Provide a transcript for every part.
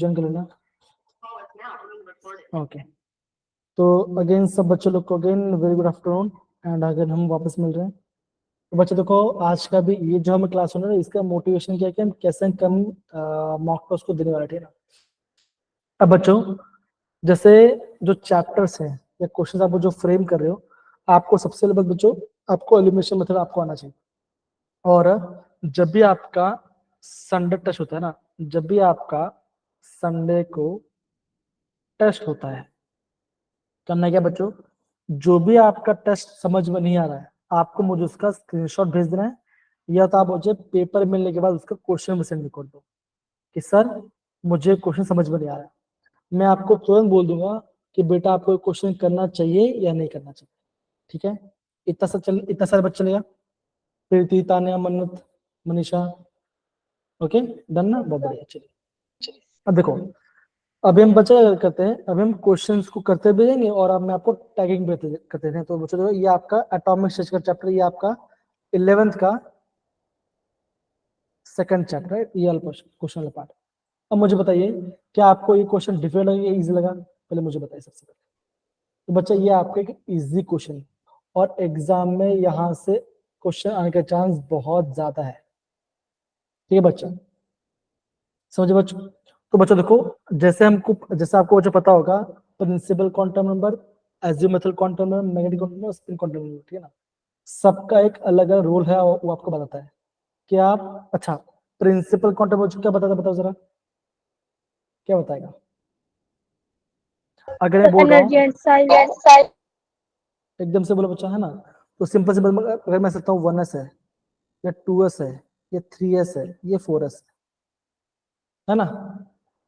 Join कर लेना। Okay, तो अगेन सब बच्चों लोग को again very good afternoon and अगर हम वापस मिल रहे हैं तो बच्चों देखो आज का भी ये जो हमें क्लास होना है इसका मोटिवेशन क्या है कि हम कैसे कम मॉक टेस्ट को देने वाले, ठीक है ना। अब बच्चों जैसे जो चैप्टर्स हैं या क्वेश्चन आप जो फ्रेम कर रहे हो, आपको सबसे पहले बच्चों आपको एलिमिनेशन मेथड आपको आना चाहिए। और जब भी आपका संडे टेस्ट होता है ना, जब भी आपका संडे को टेस्ट होता है, करना क्या बच्चों, जो भी आपका टेस्ट समझ में नहीं आ रहा है आपको मुझे उसका स्क्रीनशॉट भेज देना है, या तो आप मुझे पेपर मिलने के बाद उसका क्वेश्चन में सेंड कर दो कि सर मुझे क्वेश्चन समझ में नहीं आ रहा है। मैं आपको तुरंत बोल दूंगा कि बेटा आपको क्वेश्चन करना चाहिए या नहीं करना चाहिए, ठीक है। इतना सारा बच्चा चलेगा। प्रीति, तान्या, मन्नत, मनीषा, ओके डन ना, बहुत बढ़िया। चलिए अब देखो, अभी हम बच्चा क्या करते हैं, अभी हम क्वेश्चंस को करते भी जाएंगे और अब मैं आपको टैगिंग भी करते हैं। तो बच्चों देखो ये आपका एटॉमिक स्ट्रक्चर का चैप्टर, ये आपका 11th का सेकंड चैप्टर है, ये वाला क्वेश्चन वाला पार्ट। अब मुझे बताइए क्या आपको ये क्वेश्चन डिफिकल्ट लगा या इजी लगा, पहले मुझे बताइए सबसे पहले। तो बच्चा ये आपका एक इजी क्वेश्चन है और एग्जाम में यहाँ से क्वेश्चन आने का चांस बहुत ज्यादा है, ठीक है बच्चा, समझे बच्चों। तो बच्चों देखो जैसे आपको बच्चों पता होगा principal quantum number, azimuthal quantum number, magnetic quantum number, spin quantum number, ठीक है ना। सबका एक अलग अलग रोल है और वो आपको बताता है कि आप, अच्छा प्रिंसिपल क्वांटम बच्चों क्या बताता है, बताओ जरा क्या बताएगा। अगर मैं बोल रहा एनर्जी हूँ एंड साइज। एकदम से बोलो बच्चा, है ना, तो सिंपल सिंपल अगर मैं सकता हूँ 1s है या 2s है या 3s है ये 4s है ना।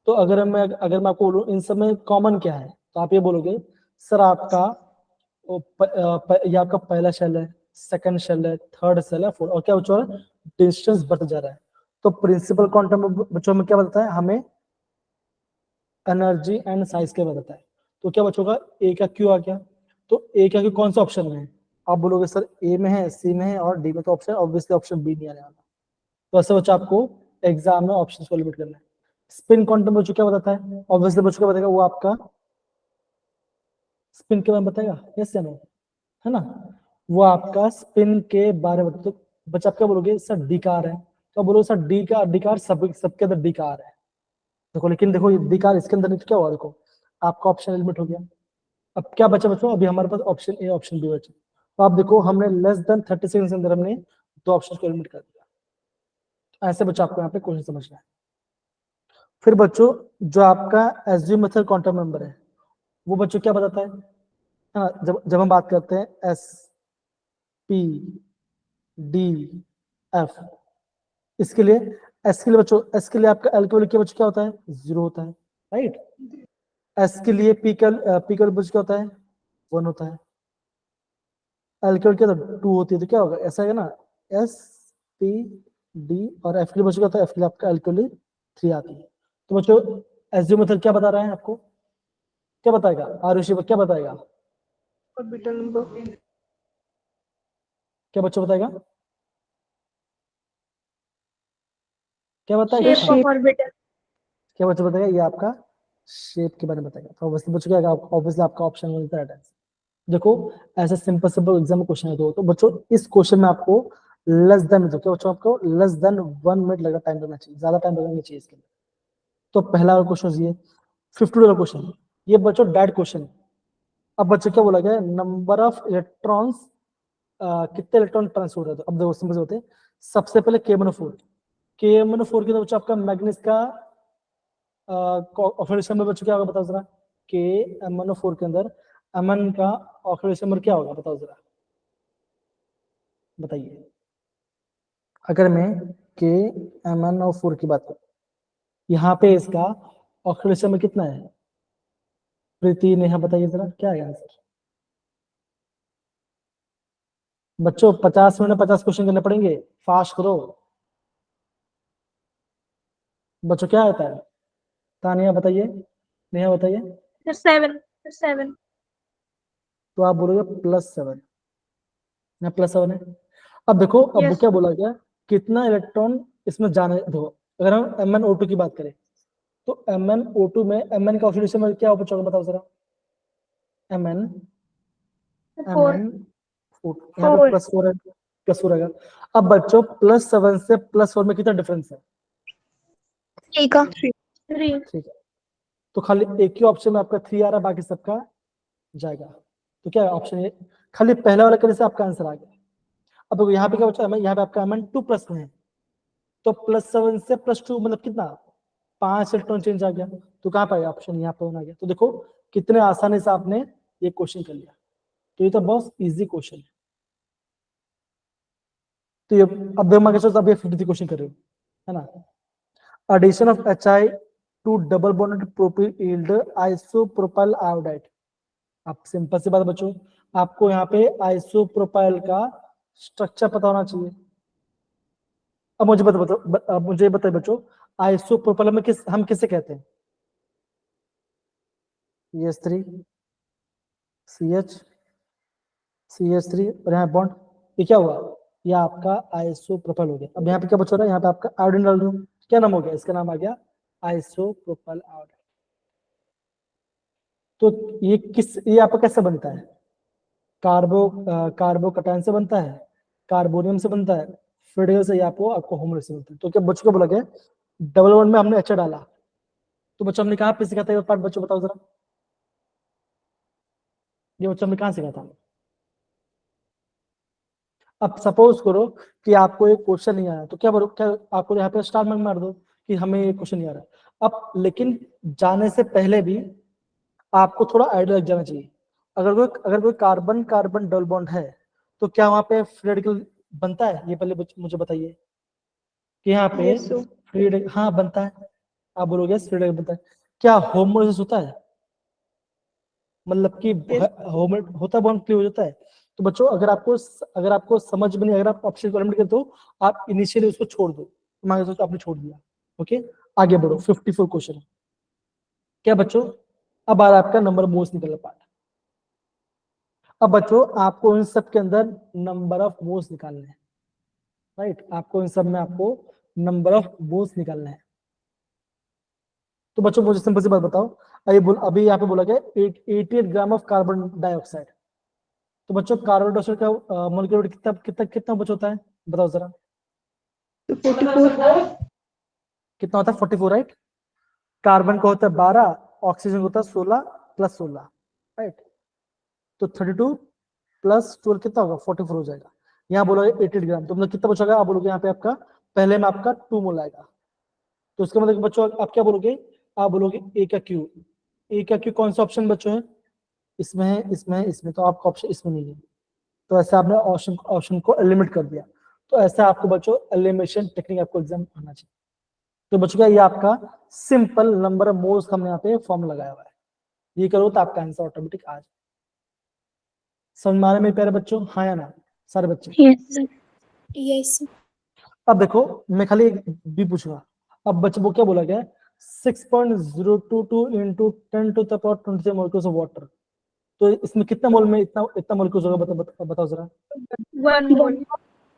तो अगर मैं आपको बोलूं इन सब में कॉमन क्या है, तो आप ये बोलोगे सर आपका ये आपका पहला शेल है, सेकंड शेल है, थर्ड शेल है, फोर्थ, और क्या बच्चों है डिस्टेंस बढ़ता जा रहा है। तो प्रिंसिपल क्वांटम बच्चों में क्या बताता है हमें, एनर्जी एंड साइज के बताता है। तो क्या बच्चों का ए का क्यू आ गया, तो ए का क्यू कौन सा ऑप्शन में है, आप बोलोगे सर ए में है, सी में है और डी में, तो ऑप्शन ऑब्वियसली ऑप्शन बी नहीं आने वाला। तो ऐसे बच्चा आपको एग्जाम में ऑप्शंस को लिमिट करना है। स्पिन क्वांटम बच्चों क्या बताता है, ऑब्वियसली बच्चों क्या बताएगा, वो आपका स्पिन के बारे में बताएगा, यस या नो, है ना। वो आपका स्पिन के बारे में, तो बच्चा आप क्या बोलोगे सर डी कार है, तो आप बोलोगे सर डी कार सबके अंदर डी कार है। देखो लेकिन देखो डी कार इसके अंदर नहीं, तो क्या हुआ, देखो आपका ऑप्शन लिमिट हो गया। अब क्या बचा बच्चों, अभी हमारे पास ऑप्शन ए ऑप्शन बी बचा। तो आप देखो हमने लेस देन 30 सेकंड के अंदर हमने दो ऑप्शन को एलिमिनेट कर दिया। ऐसे बच्चों आपको यहाँ पे क्वेश्चन समझना है। फिर बच्चों जो आपका एजिमुथल क्वांटम नंबर है वो बच्चों क्या बताता है, हाँ जब जब हम बात करते हैं एस पी डी एफ, इसके लिए एस के लिए बच्चों, एस के लिए आपका एल के वैल्यू क्या बच्चों क्या होता है, 0 होता है, राइट। एस के लिए पी का बच्चों क्या होता है, 1 होता है। एल के वैल्यू क्या होता है, 2 होती है, तो क्या होगा ऐसा है ना, एस पी डी, और एफ के लिए बच्चों क्या होता है, एफ के लिए आपका एल के वैल्यू 3 आती है। तो बच्चों एजिमुथल क्या बता रहा है आपको, क्या बताएगा, आरुषि क्या बताएगा, ऑर्बिटल नंबर। क्या बच्चों बताएगा, क्या बताएगा, शेप ऑफ ऑर्बिटल। क्या बच्चों बताएगा, ये आपका शेप के बारे में बताएगा। तो ऑब्वियसली बच्चों क्या, ऑब्वियसली आपका ऑप्शन मिलता है। देखो ऐसे सिंपल सिंपल एग्जाम में क्वेश्चन है, तो बच्चों इस क्वेश्चन में आपको लेस देन, तो क्या बच्चों आपको लेस देन 1 मिनट लगा टाइम लगना चाहिए, ज्यादा टाइम लगना नहीं चाहिए इसके लिए। तो पहला क्वेश्चन ये 52 क्वेश्चन, ये बच्चों डेड क्वेश्चन। अब बच्चों क्या बोला गया, नंबर ऑफ इलेक्ट्रॉन्स, कितने इलेक्ट्रॉन ट्रांसफर होते हैं। अब देखो सिंपल से होते हैं, सबसे पहले K-4, K-4 के तो बच्चों आपका मैग्नीज का ऑक्सीडेशन नंबर बच्चों क्या होगा बताओ जरा, K-MnO4 के अंदर Mn का ऑक्सीडेशन नंबर क्या होगा बताओ जरा, बताइए। अगर मैं K-MnO4 की बात करूं, यहाँ पे इसका ऑक्सीडेशन नंबर कितना है, प्रीति नेहा बताइए जरा क्या है आंसर। बच्चों 50 मिनट 50 क्वेश्चन करने पड़ेंगे, फास्ट करो बच्चों, क्या आता है, तानिया बताइए, नेहा बताइए। 7। तो आप बोलोगे +7, ना +7 है। अब देखो अब Yes. क्या बोला गया, कितना इलेक्ट्रॉन इसमें जाने, देखो अगर हम MnO2 की बात करें, तो MnO2 में Mn का ऑक्सीडेशन में क्या बचोगा बताओ जरा। Mn 4. यहाँ पे Four. +4 है, +4 रहेगा। अब बच्चों +7 से +4 में कितना डिफरेंस है? 3 का 3. ठीक है, तो खाली एक ही ऑप्शन में आपका 3 आ रहा है, बाकी सबका जाएगा। तो क्या है ऑप्शन ए, खाली पहला वाला करने से आपका आंसर आ गया। अब देखो यहाँ पे क्या बचा, यहाँ पे आपका Mn 2 प्लस में है, तो +7 से +2 मतलब कितना, 5 इलेक्ट्रॉन चेंज आ गया। तो कहाँ पर ऑप्शन यहाँ पर आ गया। तो देखो कितने आसानी से आपने ये क्वेश्चन कर लिया। तो ये तो बहुत इजी क्वेश्चन है। तो ये अब देखो मैं अब ये 53 क्वेश्चन कर रहे हो, है ना। Addition of HI to double bonded propyl yield isopropyl iodide। अब सिंपल सी बात बच्चों, आपको यहाँ पे आइसोप्रोपाइल का स्ट्रक्चर पता होना चाहिए। अब मुझे अब मुझे बताइए बच्चों, आइसोप्रोपाइल में हम किसे कहते हैं? CH3 CH CH3 और यहाँ बॉन्ड, ये क्या हुआ, ये आपका आइसोप्रोपाइल हो गया। अब यहाँ पे क्या बच रहा है, यहाँ पे आपका आयोडीन डाल रहा हूँ, क्या नाम हो गया इसका, नाम आ गया आइसोप्रोपाइल आयोडाइड। तो ये आपका कैसे बनता है? कार्बोकटायन से बनता है, कार्बोनियम से बनता है, फिर से आपको होमो से बनता है। तो क्या बच्चों को बोला गया डबल बॉन्ड में हमने एच डाला, तो बच्चों हमने कहाँ पे सीखा था ये पार्ट, बच्चों बताओ जरा, ये बच्चों हमने कहाँ सीखा था? अब सपोज करो कि आपको एक क्वेश्चन नहीं आया, तो क्या बोलो, क्या आपको यहाँ पे स्टार मार्क मार दो कि हमें ये क्वेश्चन नहीं आ रहा। अब लेकिन जाने से पहले भी आपको थोड़ा आइडिया लग जाना चाहिए। अगर कोई कार्बन कार्बन डबल बॉन्ड है, तो क्या वहां पे फ्री रेडिकल बनता है? ये पहले मुझे बताइए कि यहाँ पे Yes, sir. फ्री रेडिकल, हाँ बनता है। आप बोलोगे फ्री रेडिकल बनता है। क्या होमोलाइसिस होता है? मतलब कि Yes. होमो होता है, बॉन्ड फ्री हो जाता है। तो बच्चों अगर आपको समझ में नहीं, अगर आप ऑप्शन को एलिमिनेट करते हो, आप इनिशियली उसको छोड़ दो, मान लो आपने छोड़ दिया। ओके, आगे बढ़ो। 54 क्वेश्चन क्या बच्चों, अब आ रहा है आपका नंबर मोस्ट निकलना पार्ट। अब बच्चों आपको इन सब के अंदर नंबर ऑफ मोल्स निकालने हैं, राइट। आपको इन सब में आपको नंबर ऑफ मोल्स निकालने हैं। तो बच्चों मुझे सिंपल सी बात बताओ, अभी यहाँ पे बोला गया 88 ग्राम ऑफ कार्बन डाइऑक्साइड। तो बच्चों कार्बन डाइऑक्साइड का मोलिक्यूलर वेट कितना कितना कितना बच्चा होता है, बताओ जरा। 44. कितना होता है? 44, राइट। कार्बन का होता है 12, ऑक्सीजन का होता है 16 + 16, राइट। तो 32 + 12 कितना होगा? 44 हो जाएगा। यहाँ बोला 88 ग्राम, तो मतलब कितना बचेगा? आप बोलोगे यहाँ पे आपका पहले में आपका 2 मोल आएगा। तो इसका मतलब बच्चों आप क्या बोलोगे? आप बोलोगे ए का क्यू। ए का क्यू कौन सा ऑप्शन बच्चों है? इसमें है, इसमें है, इसमें। तो आपका ऑप्शन इसमें नहीं है, तो ऐसे आपने ऑप्शन को एलिमिनेट कर दिया। तो ऐसा आपको बच्चों एलिमिनेशन टेक्निक आपको एग्जाम आना चाहिए। तो बच्चों क्या, ये आपका सिंपल नंबर ऑफ मोल्स हमने यहाँ पे फॉर्म लगाया हुआ है। ये करो तो आपका आंसर ऑटोमेटिक आ जाए। समझ में आ रहा है मेरे प्यारे बच्चों, हाँ या ना सारे बच्चे? Yes, sir. Yes, sir. अब देखो मैं खाली एक भी पूछूंगा। अब बच्चे वो क्या बोला गया, 6.022 इंटू 10⁻23 मोलिक्यूल्स ऑफ वाटर। तो इसमें कितना मोल में इतना इतना मोलिक्यूल्स होगा, बताओ जरा। 1 mole.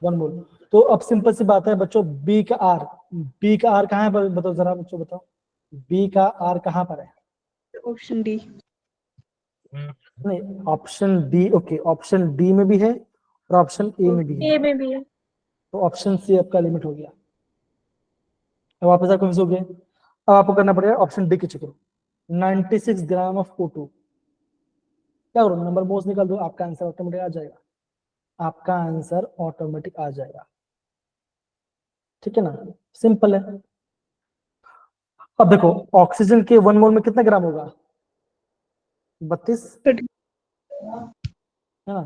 1 मोल। तो अब सिंपल सी बात है बच्चों, बी का आर कहाँ है, बताओ जरा बच्चों, बताओ बी का आर कहाँ पर है? Option D. नहीं, option D, okay, option D में भी है और ऑप्शन ए में भी है। A में भी है. तो ऑप्शन सी आपका लिमिट हो गया। अब वापस आप कंफ्यूज हो गए। अब आपको करना पड़ेगा ऑप्शन डी के चक्कर, 96 ग्राम ऑफ O2। क्या करो, नंबर मोस्ट निकाल दो, आपका आंसर ऑटोमेटिक आ जाएगा। आपका आंसर ऑटोमेटिक आ जाएगा, ठीक है ना, सिंपल है। अब देखो ऑक्सीजन के 1 मोल में कितना ग्राम होगा? 32, है ना।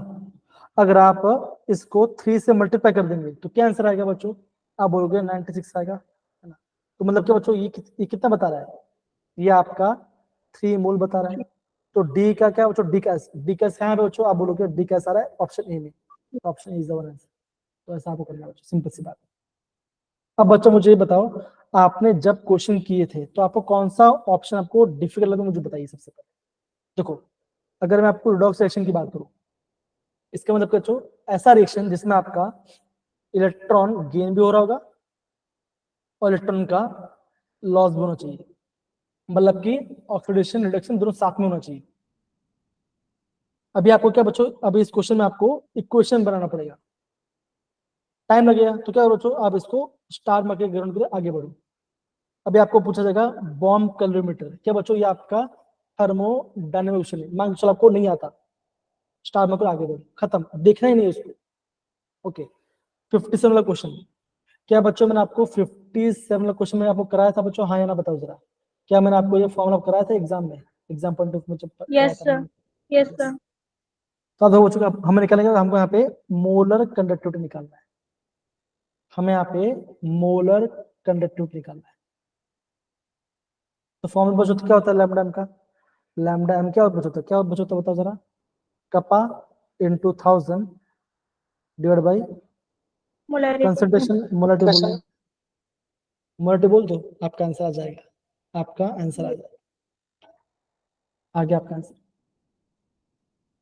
अगर आप इसको 3 से मल्टीप्लाई कर देंगे तो क्या आंसर आएगा बच्चों? आप बोलोगे 96 आएगा, है ना। तो मतलब क्या बच्चों, ये कितना बता रहा है? ये आपका 3 मोल बता रहा है। तो डी का क्या बच्चों, डी का है बच्चों, आप बोलोगे डी कैसा रहा है ऑप्शन ए में। Option is the one answer. तो ऐसा आपको करना है बच्चों, सिंपल सी बात है। अब बच्चों मुझे ये बताओ, आपने जब क्वेश्चन किए थे तो आपको कौन सा ऑप्शन आपको डिफिकल्ट लगा, मुझे बताइए सबसे पहले। देखो अगर मैं आपको रिडॉक्स रिएक्शन की बात करूं, इसका मतलब बच्चों ऐसा रिएक्शन जिसमें आपका इलेक्ट्रॉन गेन भी हो रहा होगा और इलेक्ट्रॉन का लॉस भी होना चाहिए। मतलब कि ऑक्सीडेशन रिडक्शन दोनों साथ में होना चाहिए। अभी आपको क्या बच्चों, अभी इस क्वेश्चन में आपको इक्वेशन बनाना पड़ेगा, टाइम लगेगा, तो क्या बच्चों आप इसको स्टार मार्क के ग्राउंड के लिए आगे बढ़ो। अभी आपको पूछा जाएगा बॉम्ब कैलोरीमीटर, क्या बच्चों ये आपका थर्मोडायनेमिक क्वेश्चन है, मान के चलो आपको नहीं आता, स्टार मार्क आगे बढ़ो, खत्म, देखना ही नहीं है उसको। ओके, 57 वाला क्वेश्चन, क्या बच्चों मैंने आपको 57 वाला क्वेश्चन में आपको कराया था बच्चों, हाँ या ना बताओ जरा, क्या मैंने आपको ये फॉर्मूला कराया था एग्जाम में, एग्जाम पॉइंट ऑफ में जब कराया Yes, था sir. मैंने? Yes, Yes. sir. तो अब हो चुका, हमें निकालेंगे, हमको यहाँ पे मोलर कंडक्टिविटी निकालना है, हमें यहाँ पे मोलर कंडक्टिविटी निकालना है। तो फॉर्मूला बचो क्या होता है लैम्डा एम का, लैम्डा एम क्या बचो होता है, क्या बचो होता है बताओ जरा, kappa into 1000 divide by Molarity. Concentration, molarity बोल, मोलरिटी बोल दो, आपका आंसर आ जाएगा, आपका आंसर आ जाएगा, आ गया आपका आंसर।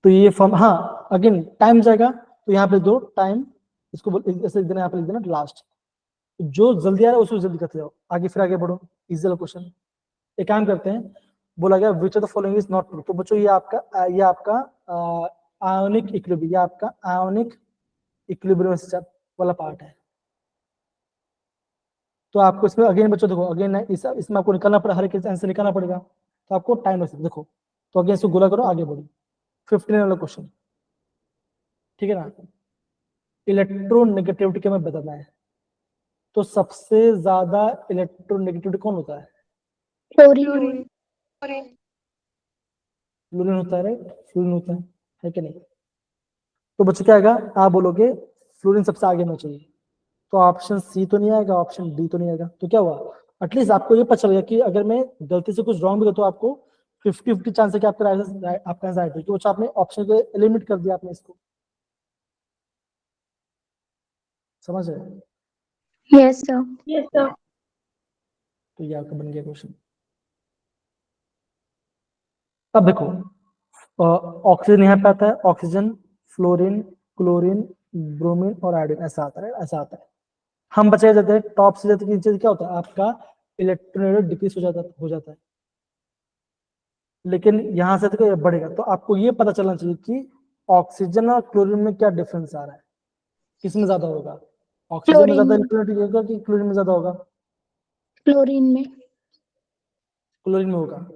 तो ये फॉर्म, हाँ अगेन टाइम जाएगा, तो यहाँ पे दो टाइम, इसको ऐसे लिख देना, यहाँ पे लिख देना लास्ट, जो जल्दी आ रहा है उसको जल्दी करते जाओ, आगे फिर आगे बढ़ो, इजी वाला क्वेश्चन। एक काम करते हैं, बोला गया विच of the following is not true, तो बच्चों ये आपका आयोनिक इक्विलिब्रियम, ये आपका आयोनिक इक्विलिब्रियम वाला पार्ट है। तो आपको इसमें अगेन बच्चों देखो, अगेन इसमें आपको निकालना पड़ेगा, हर एक आंसर निकालना पड़ेगा, तो आपको टाइम लग सकता है, देखो तो अगेन इसको गोला करो, आगे बढ़ो। 15 वाला क्वेश्चन, ठीक है ना, इलेक्ट्रोनेगेटिविटी के में बताना है, तो सबसे ज्यादा इलेक्ट्रोनेगेटिविटी कौन होता है, Fluorine. फ्लोरीन होता है, राइट, फ्लोरीन होता है कि नहीं। तो बच्चों क्या आएगा, आप बोलोगे फ्लोरीन सबसे आगे होना चाहिए, तो ऑप्शन सी तो नहीं आएगा, ऑप्शन डी तो नहीं आएगा, तो क्या हुआ, एटलीस्ट आपको ये पता चलेगा कि अगर मैं गलती से कुछ रॉन्ग भी तो आपको 50-50 चांस है कि आपका आंसर राइट है, क्योंकि आपने ऑप्शन को एलिमिनेट कर दिया आपने इसको, समझ रहे। Yes, sir. Yes, sir. तो ये आपका बन गया क्वेश्चन। अब देखो ऑक्सीजन यहाँ पे आता है, ऑक्सीजन, फ्लोरीन, क्लोरीन, ब्रोमीन और आयोडीन, ऐसा आता है, ऐसा आता है। हम बचे जाते हैं टॉप से जाते नीचे, क्या होता है आपका इलेक्ट्रोनेगेटिव डिक्रीज हो जाता है, लेकिन यहां से तो बढ़ेगा, तो आपको ये पता चलना चाहिए कि ऑक्सीजन और क्लोरीन में क्या डिफरेंस आ रहा है, किसमें ज्यादा होगा, ऑक्सीजन में ज्यादा Fluorine. इलेक्ट्रोनेगेटिव होगा कि क्लोरीन में ज्यादा होगा, Fluorine में. क्लोरीन में होगा।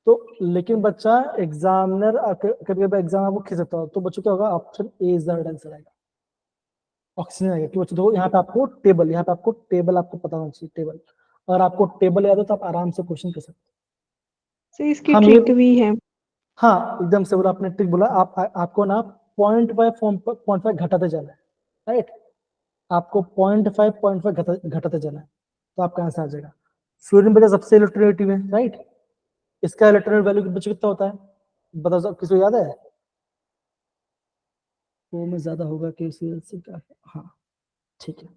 तो लेकिन बच्चा एग्जामिनर कभी कभी एग्जाम आपको खींच सकता हो, तो बच्चों क्या होगा, option A is the right answer आएगा, ऑक्सीजन आएगा। क्यों बच्चों, देखो यहाँ पे आपको टेबल, यहाँ पे आपको टेबल आपको पता होना चाहिए, टेबल, अगर आपको टेबल याद हो तो आप आराम से क्वेश्चन कर सकते So इसकी हो। हम ये, ट्रिक भी है. हाँ एकदम से बोला आपने, ट्रिक बोला, आपको ना पॉइंट 5 घटाते जाना है, राइट, आपको 0.5 घटाते जाना है, तो आपका आंसर आ जाएगा। फ्लोरीन बचा सबसे इलेक्ट्रोनेगेटिव है, राइट, इसका इलेक्ट्रोनेट वैल्यू बच्चों कितना होता है, बताओ किसी को याद है, वो में ज्यादा होगा कि उसी का, हाँ ठीक है।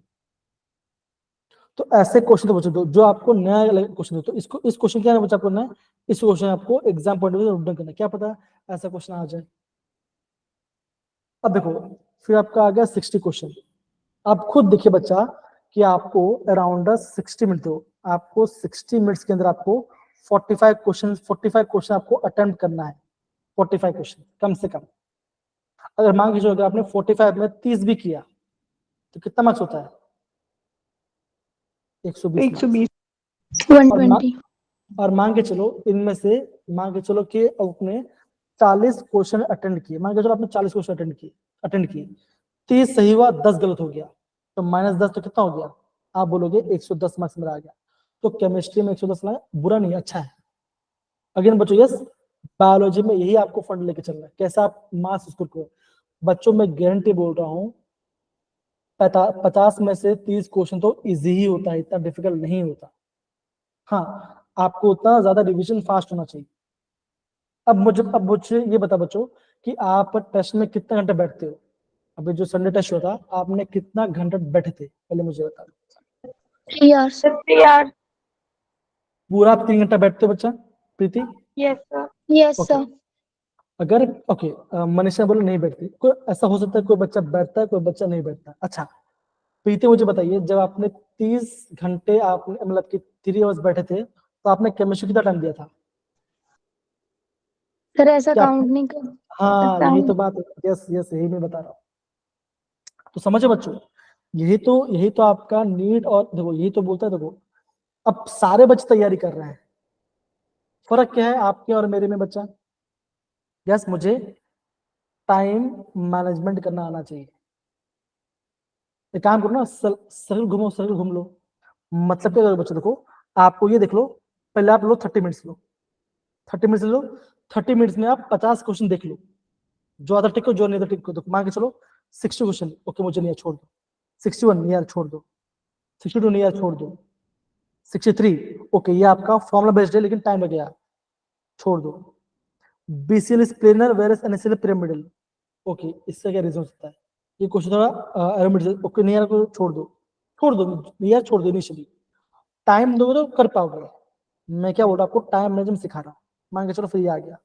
तो ऐसे क्वेश्चन तो बच्चों दो जो आपको नया क्वेश्चन दो, तो इसको, इस क्वेश्चन क्या है बच्चा आपको ना, इस क्वेश्चन आपको एग्जाम पॉइंट ऑफ व्यू से करना है, क्या पता ऐसा क्वेश्चन आ जाए। अब देखो, फिर आपका आ गया 60 क्वेश्चन। आप खुद देखिए बच्चा कि आपको अराउंड 60 मिनट दो, आपको 60 मिनट्स के अंदर आपको 45 क्वेश्चन आपको अटेम्प्ट करना है, 45 क्वेश्चन कम से कम। अगर मान के चलो अगर आपने 45 में 30 भी किया तो कितना मार्क्स होता है, 120 मार्क्स। 120. और 120. और मान के चलो इनमें से, मान के चलो कि आपने 40 क्वेश्चन अटेंड किए, मान के चलो आपने 40 क्वेश्चन अटेंड किए, 30 सही हुआ, 10 गलत हो गया, तो -10 तो कितना हो गया, आप बोलोगे 110 मार्क्स मेरा आ गया। तो केमिस्ट्री में 110 लाए बुरा नहीं, अच्छा है। अगेन बच्चों यस, बायोलॉजी में यही आपको फंड लेके चलना है, कैसा आप मार्क्स स्कोर करो। बच्चों में गारंटी बोल रहा हूँ 50 में से 30 क्वेश्चन तो इजी ही होता है, इतना डिफिकल्ट नहीं होता। हाँ, आपको उतना ज्यादा रिवीजन फास्ट होना चाहिए। अब मुझे ये बता बच्चों कि आप टेस्ट में कितने घंटे बैठते हो, अभी जो संडे टेस्ट हुआ था आपने कितना घंटे बैठे थे, पहले मुझे बता दो। 3 hours. 3 hours. पूरा आप 3 घंटा बैठते हो बच्चा, प्रीति? Yes, sir. Yes, okay, sir. अगर ओके, मनीषा बोले नहीं बैठती, कोई ऐसा हो सकता है कोई बच्चा बैठता है कोई बच्चा नहीं बैठता। अच्छा प्रीति मुझे बताइए, जब आपने 30 घंटे आपने मतलब कि 3 आवर्स बैठे थे, तो तो आपने केमिस्ट्री कितना टाइम दिया था? सर ऐसा क्या काउंट नहीं कर हाँ, सकता यही हूँ। तो बात है। यस यस, यही मैं बता रहा हूँ। तो समझो बच्चों, यही तो आपका नीट, और देखो यही तो बोलता है। देखो अब सारे बच्चे तैयारी कर रहे हैं, फर्क क्या है आपके और मेरे में बच्चा? यस, मुझे टाइम मैनेजमेंट करना आना चाहिए। एक काम करो ना, सर्कल घूमो, सर्कल घूम लो। मतलब क्या करो बच्चों, देखो आपको ये देख लो, पहले आप लो 30 मिनट्स लो, 30 मिनट्स लो, 30 मिनट्स में आप 50 क्वेश्चन देख लो। जो आता टिक को, जो नहीं आता टिक को। तो मान के चलो 60 क्वेश्चन, ओके मुझे नहीं यार छोड़ दो। 61 नहीं यार छोड़ दो। 62 नहीं यार छोड़ दो। 63 ओके, ये आपका फॉर्मुला बेस्ड है लेकिन टाइम लगेगा, छोड़ दो। BCL is planar whereas NSL pyramidal, okay इसका क्या रीजन हो सकता है? ये क्वेश्चन थोड़ा पिरामिडल, ओके नहीं यार को छोड़ दो, छोड़ दो नहीं यार, छोड़ दो। इनिशियली टाइम दोगे तो कर पाओगे। मैं क्या बोल रहा हूँ, आपको टाइम मैनेजमेंट सिखा रहा हूँ। मान के चलो फिर ये आ गया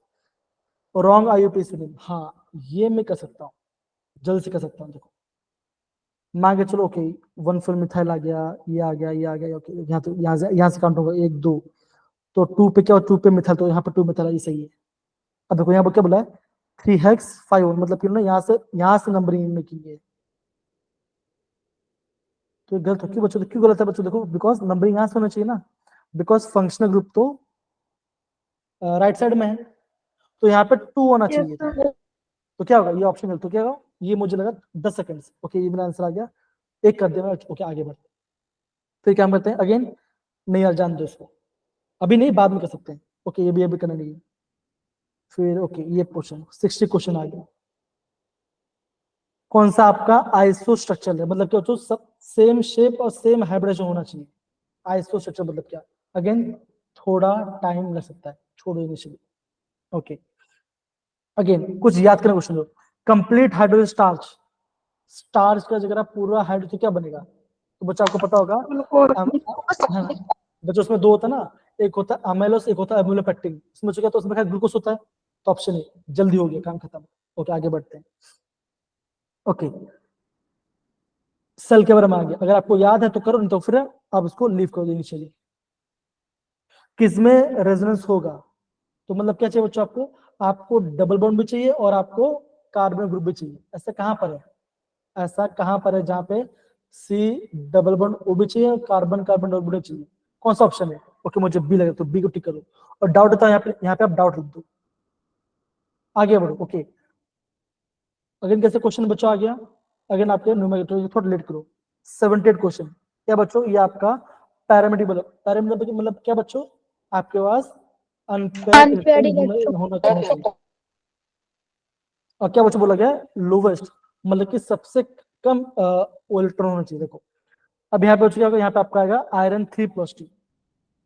रॉन्ग आईयूपी स्विमिंग, हाँ ये मैं कर सकता हूँ, जल्द से कर सकता हूँ। देखो मान के चलो ओके, 1 4 मिथाइल आ गया, ये आ गया, ये आ गया, ओके यहाँ तो यहाँ से काउंट होगा 1 2, तो 2 पे क्या, 2 पे मिथाइल, तो यहाँ पे 2 मिथाइल, ये सही है। अब देखो यहाँ पर क्या बोला है, 3 हेक्स 5 मतलब कि ना यहाँ से नंबरिंग में की है। तो ये गलत हो, क्यों बच्चों, क्यों गलत है बच्चों? देखो बिकॉज नंबरिंग यहाँ से होना चाहिए ना, बिकॉज फंक्शनल ग्रुप तो राइट साइड में है, तो यहाँ पे 2 होना यस चाहिए था। सर। तो क्या होगा, ये ऑप्शन गलत, तो क्या होगा, ये मुझे लगा 10 सेकंड। ओके ये मेरा आंसर आ गया, एक कर दिया। ओके आगे बढ़ते, फिर क्या हम करते हैं अगेन, नहीं यार जान दो इसको, अभी नहीं बाद में कर सकते हैं। ओके ये भी अभी करना नहीं है। फिर ओके ये क्वेश्चन 60 क्वेश्चन आ गया, कौन सा आपका आइसो स्ट्रक्चर है, मतलब क्या बच्चों, सब सेम शेप और सेम हाइब्रिडेशन होना चाहिए। आइसो स्ट्रक्चर मतलब क्या? अगेन थोड़ा टाइम लग सकता है, छोड़ो इनिशियली। ओके अगेन कुछ याद करना क्वेश्चन लो, कंप्लीट हाइड्रोजन स्टार्च, स्टार्च का जगह पूरा हाइड्रोजन तो क्या बनेगा? तो बच्चा आपको पता होगा, है ना? बच्चों उसमें 2 होता है ना, एक होता है अमेलोस, एक होता है अम्लोपेक्टिन। इसमें बच्चों क्या, तो उसमें ग्लूकोज होता है। तो ऑप्शन ए, जल्दी हो गया काम खत्म। ओके आगे बढ़ते हैं। ओके सेल के बारे में आ गया, अगर आपको याद है तो करो, नहीं तो फिर आप उसको लीव कर दो इनिशियली। किसमें रेजोनेंस होगा? तो मतलब क्या चाहिए बच्चों आपको? आपको डबल बॉन्ड भी चाहिए और आपको कार्बन ग्रुप भी चाहिए। ऐसा कहां पर है, ऐसा कहां पर है जहां पे सी डबल बॉन्ड ओ भी चाहिए और कार्बन कार्बन डबल बॉन्ड चाहिए? कौन सा ऑप्शन है? ओके मुझे बी लगे तो बी को टिक करो, और डाउट होता है यहाँ पे आप डाउट लिख दो, आगे बढ़ो। ओके अगेन कैसे क्वेश्चन बच्चों आ गया, अगेन आपके न्यूमेरिकल थोड़ा लेट करो। 78 क्वेश्चन, क्या बच्चों ये आपका पैरामीटर, मतलब क्या बच्चों, आपके पास अनपेयर्ड अनपेयर्ड इलेक्ट्रॉन होना चाहिए। और क्या बच्चों बोला गया, लोवेस्ट मतलब कि सबसे कम इलेक्ट्रॉन होना चाहिए। देखो अब यहाँ पे बच्चों क्या होगा, यहाँ पे आपका आएगा आयरन 3+2,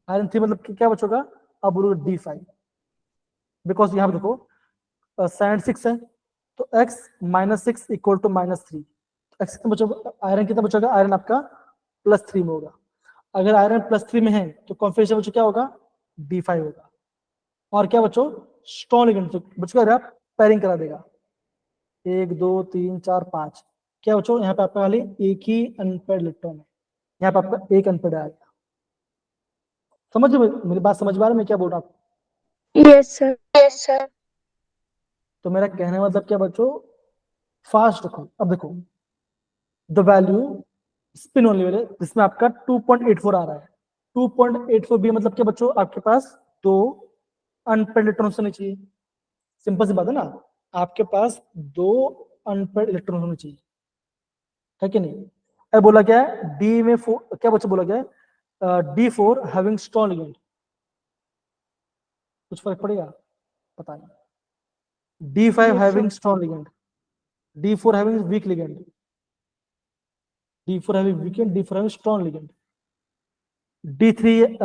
आयरन 3 मतलब कि क्या बच्चों का, अब D5, बिकॉज यहाँ पे देखो साइन 6 है, तो x -6 इक्वल टू -3, एक्स कितना बचोगा, आयरन कितना बचोगा, आयरन आपका +3 में होगा। अगर आयरन +3 में है तो कॉन्फिगरेशन बच्चों क्या होगा, D5 होगा। और क्या बच्चों, स्ट्रॉन्ग लिगेंड, तो बच्चों क्या पेयरिंग करा देगा, 1 2 3 4 5। क्या बच्चों यहाँ पे आपका खाली एक ही अनपेड इलेक्ट्रॉन है, यहाँ पे आपका एक अनपेड आएगा। समझ रहे हो मेरी बात, समझ पा रहे हैं मैं क्या बोल रहा हूँ? Yes sir. Yes sir. तो मेरा कहने का मतलब क्या बच्चों, फास्ट रखो। अब देखो द वैल्यू स्पिन ओनली वाले जिसमें आपका 2.84 आ रहा है, 2.84 बी मतलब क्या बच्चों, आपके पास 2 अनपेड इलेक्ट्रॉन होने चाहिए। सिंपल सी बात है ना, आपके पास 2 अनपेड इलेक्ट्रॉन होने चाहिए, है कि नहीं? अब बोला क्या है, डी में 4, क्या बच्चों बोला गया है, D4 हैविंग स्ट्रॉन्ग लिगेंड, कुछ फर्क पड़ेगा? पता नहीं। D5 yes having sir. Strong ligand, D4 having weak ligand, D4 having weak ligand, D4 having strong ligand, D3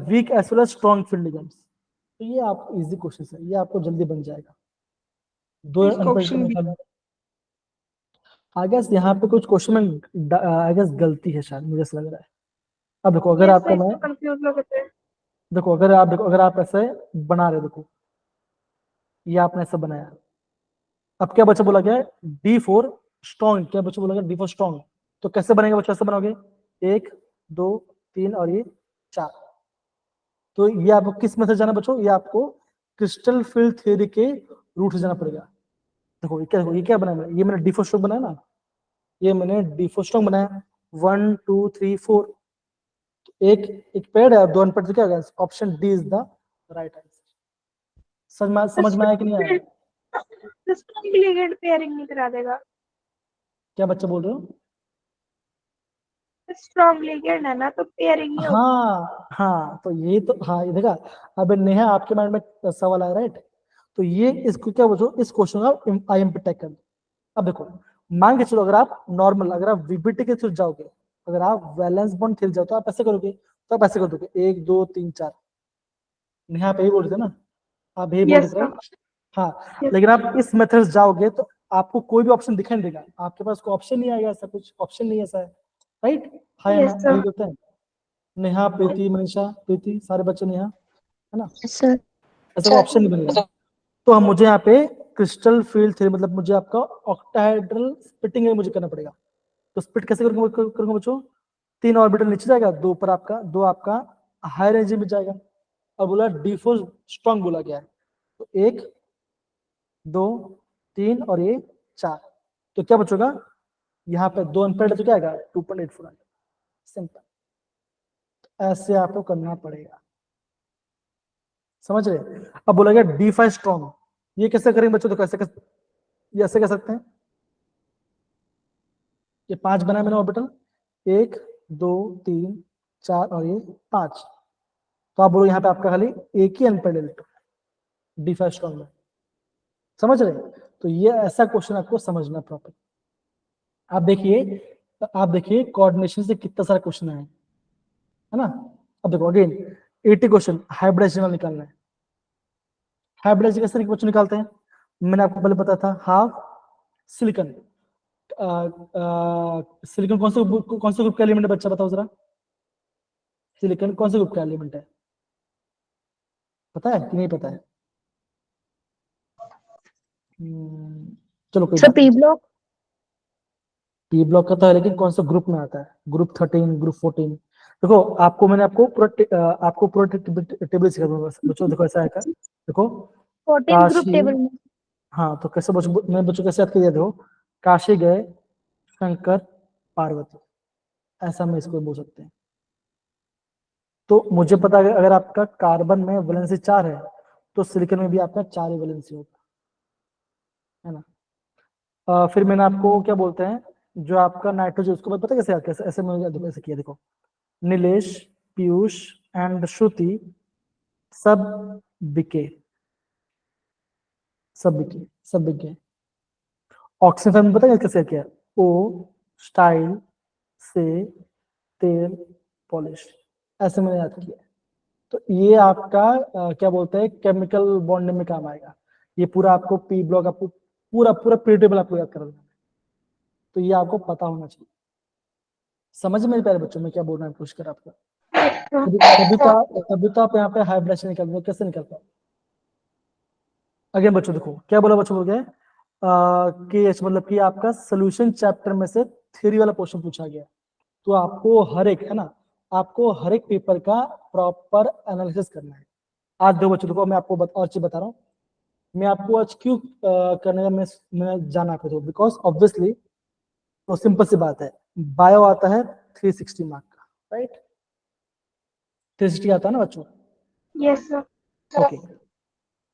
weak as well as strong field ligands. तो ये आप इजी क्वेश्चन है, ये आपको जल्दी बन जाएगा। 2 इसका option B. Unpaired, I guess यहाँ पे कुछ क्वेश्चन में आई गेस गलती है शायद, मुझे ऐसा लग रहा है। अब देखो अगर यस आपको सर, मैं, इसमें कंफ्यूज लोग होते हैं। देखो अगर आप ऐसे बना रहे, देखो ये आपने ऐसा बनाया, अब क्या बच्चा बोला गया है, D4 स्ट्रॉन्ग, क्या बच्चा बोला गया, D4 स्ट्रॉन्ग। तो कैसे बनेगा बच्चा, ऐसे बनाओगे 1 2 3 और ये 4, तो ये आपको किस मेथड जाना बच्चों, ये आपको क्रिस्टल फील्ड थ्योरी के रूट से जाना पड़ेगा। देखो ये क्या बनाया मैंने, ये मैंने डी स्ट्रोक बनाया ना, ये मैंने डी स्ट्रोक बनाया 1 2 3 4, एक एक पेड़ है और दो अनपेड, तो क्या होगा, option D is the right answer. समझ में आया कि नहीं आया? स्ट्रॉन्ग लिगेंड पेयरिंग नहीं करा देगा। क्या बच्चा बोल रहे हो? स्ट्रॉन्ग लिगेंड है ना, तो पेयरिंग नहीं होगी। हाँ तो ये तो, हाँ ये देखा, अब नेहा आपके माइंड में सवाल आया, राइट? तो ये इसको क्या बोलो, इस क्वेश्चन का आई एम पे टैग कर दो। अब देखो, मान के चलो अगर आप नॉर्मल, अगर आप वीबीटी के थ्रू जाओगे, अगर आप वैलेंस बॉन्ड खेल जाओ तो आप ऐसे करोगे, तो आप ऐसे कर दोगे 1 2 3 4। नेहा आप यही बोल रहे थे ना, आप यही बोल रहे यस थे, सर। right? हाँ, यस लेकिन आप इस मेथड से जाओगे तो आपको कोई भी ऑप्शन दिखाई नहीं देगा, आपके पास कोई ऑप्शन नहीं आएगा, ऐसा कुछ ऑप्शन नहीं है, ऐसा है, राइट? हाँ या ना, यस यही सर। बोलते हैं। नेहा, प्रीति, मनीषा, प्रीति, सारे बच्चे नेहा, है ना? सर ऐसा कोई ऑप्शन नहीं बनेगा। तो हम मुझे यहाँ पे क्रिस्टल फील्ड थ्योरी, मतलब मुझे आपका ऑक्टाहेड्रल स्प्लिटिंग मुझे करना पड़ेगा। तो स्प्लिट कैसे करूंगा बच्चों, 3 ऑर्बिटल नीचे जाएगा, 2 ऊपर आपका, 2 आपका हायर एनर्जी में जाएगा, और बोला D4 स्ट्रॉन्ग बोला गया है, तो 1 2 3 और ये 4, तो क्या बचेगा, यहाँ पे 2 अनपेड है तो क्या आएगा 2.84 आएगा, सिंपल। ऐसे आपको करना पड़ेगा, समझ रहे? अब बोला गया D5 स्ट्रॉन्ग, ये कैसे करेंगे बच्चों, तो ये ऐसे कर सकते हैं, ये 5 बना मैंने ऑर्बिटल, 1 2 3 4 और ये 5, तो आप बोलो यहाँ पे आपका खाली एक ही अनपेड इलेक्ट्रॉन D5 स्ट्रॉन्ग में, समझ रहे? तो ये ऐसा क्वेश्चन आपको समझना प्रॉपर। आप देखिए कोऑर्डिनेशन से कितना सारा क्वेश्चन है ना? अब देखो अगेन 80 क्वेश्चन हाइब्रिडाइजेशन निकालना है। हाइब्रिडाइजेशन कैसे क्वेश्चन निकालते हैं, मैंने आपको पहले बताया था, हाफ सिलिकॉन, सिलिकॉन कौन से ग्रुप का एलिमेंट है बच्चा, बताओ जरा, सिलिकॉन कौन से ग्रुप का एलिमेंट है, पता है कि नहीं पता है? चलो कोई सर बात पी नहीं, ब्लॉक। पी ब्लॉक का तो है, लेकिन कौन सा ग्रुप में आता है, ग्रुप 13 ग्रुप 14? देखो मैंने आपको पूरा टेबल सिखा दूंगा बच्चों, देखो ऐसा है का, देखो 14 ग्रुप काशी, टेबल में। हाँ तो कैसे बच्चों, मैं बच्चों कैसे याद किया, देखो काशी गए शंकर पार्वती, ऐसा मैं इसको बोल सकते हैं। तो मुझे पता है अगर आपका कार्बन में वैलेंसी 4 है, तो सिलिकॉन में भी आपका 4 ही वैलेंसी होगा, है ना? फिर मैंने आपको क्या बोलते हैं, जो आपका नाइट्रोजन, उसको मैं पता है कैसे ऐसे मैंने देखो ऐसे किया, देखो नीलेश, पीयूष एंड श्रुति सब बिके, सब बिके। ऑक्सीजन फैमिली पता है कैसे किया, ओ स्टाइल से तेल पॉलिश, ऐसे मैंने याद किया। तो ये आपका क्या बोलते हैं, केमिकल बॉन्डिंग में काम आएगा। ये पूरा आपको पी ब्लॉक, आपको पूरा पूरा पी टेबल आपको याद कर देना, तो ये आपको पता होना चाहिए। समझ में प्यारे बच्चों में क्या बोलना है, पूछ कर आपका, तभी तो आप यहाँ पे हाई ब्लड प्रेशर निकल, कैसे निकलता है? अगेन बच्चों देखो क्या बोला, बच्चों बोल गए कि मतलब कि आपका सोल्यूशन चैप्टर में से थ्योरी वाला क्वेश्चन पूछा गया, तो आपको हर एक, है ना, आपको हर एक पेपर का प्रॉपर एनालिसिस करना है। आज दो बच्चों देखो, मैं आपको और चीज बता रहा हूँ, मैं आपको आज क्यों करने का मैं जाना आपको, तो बिकॉज ऑब्वियसली तो सिंपल सी बात है, बायो आता है 360 मार्क का, राइट? 360 आता है ना बच्चों? Yes sir. ओके,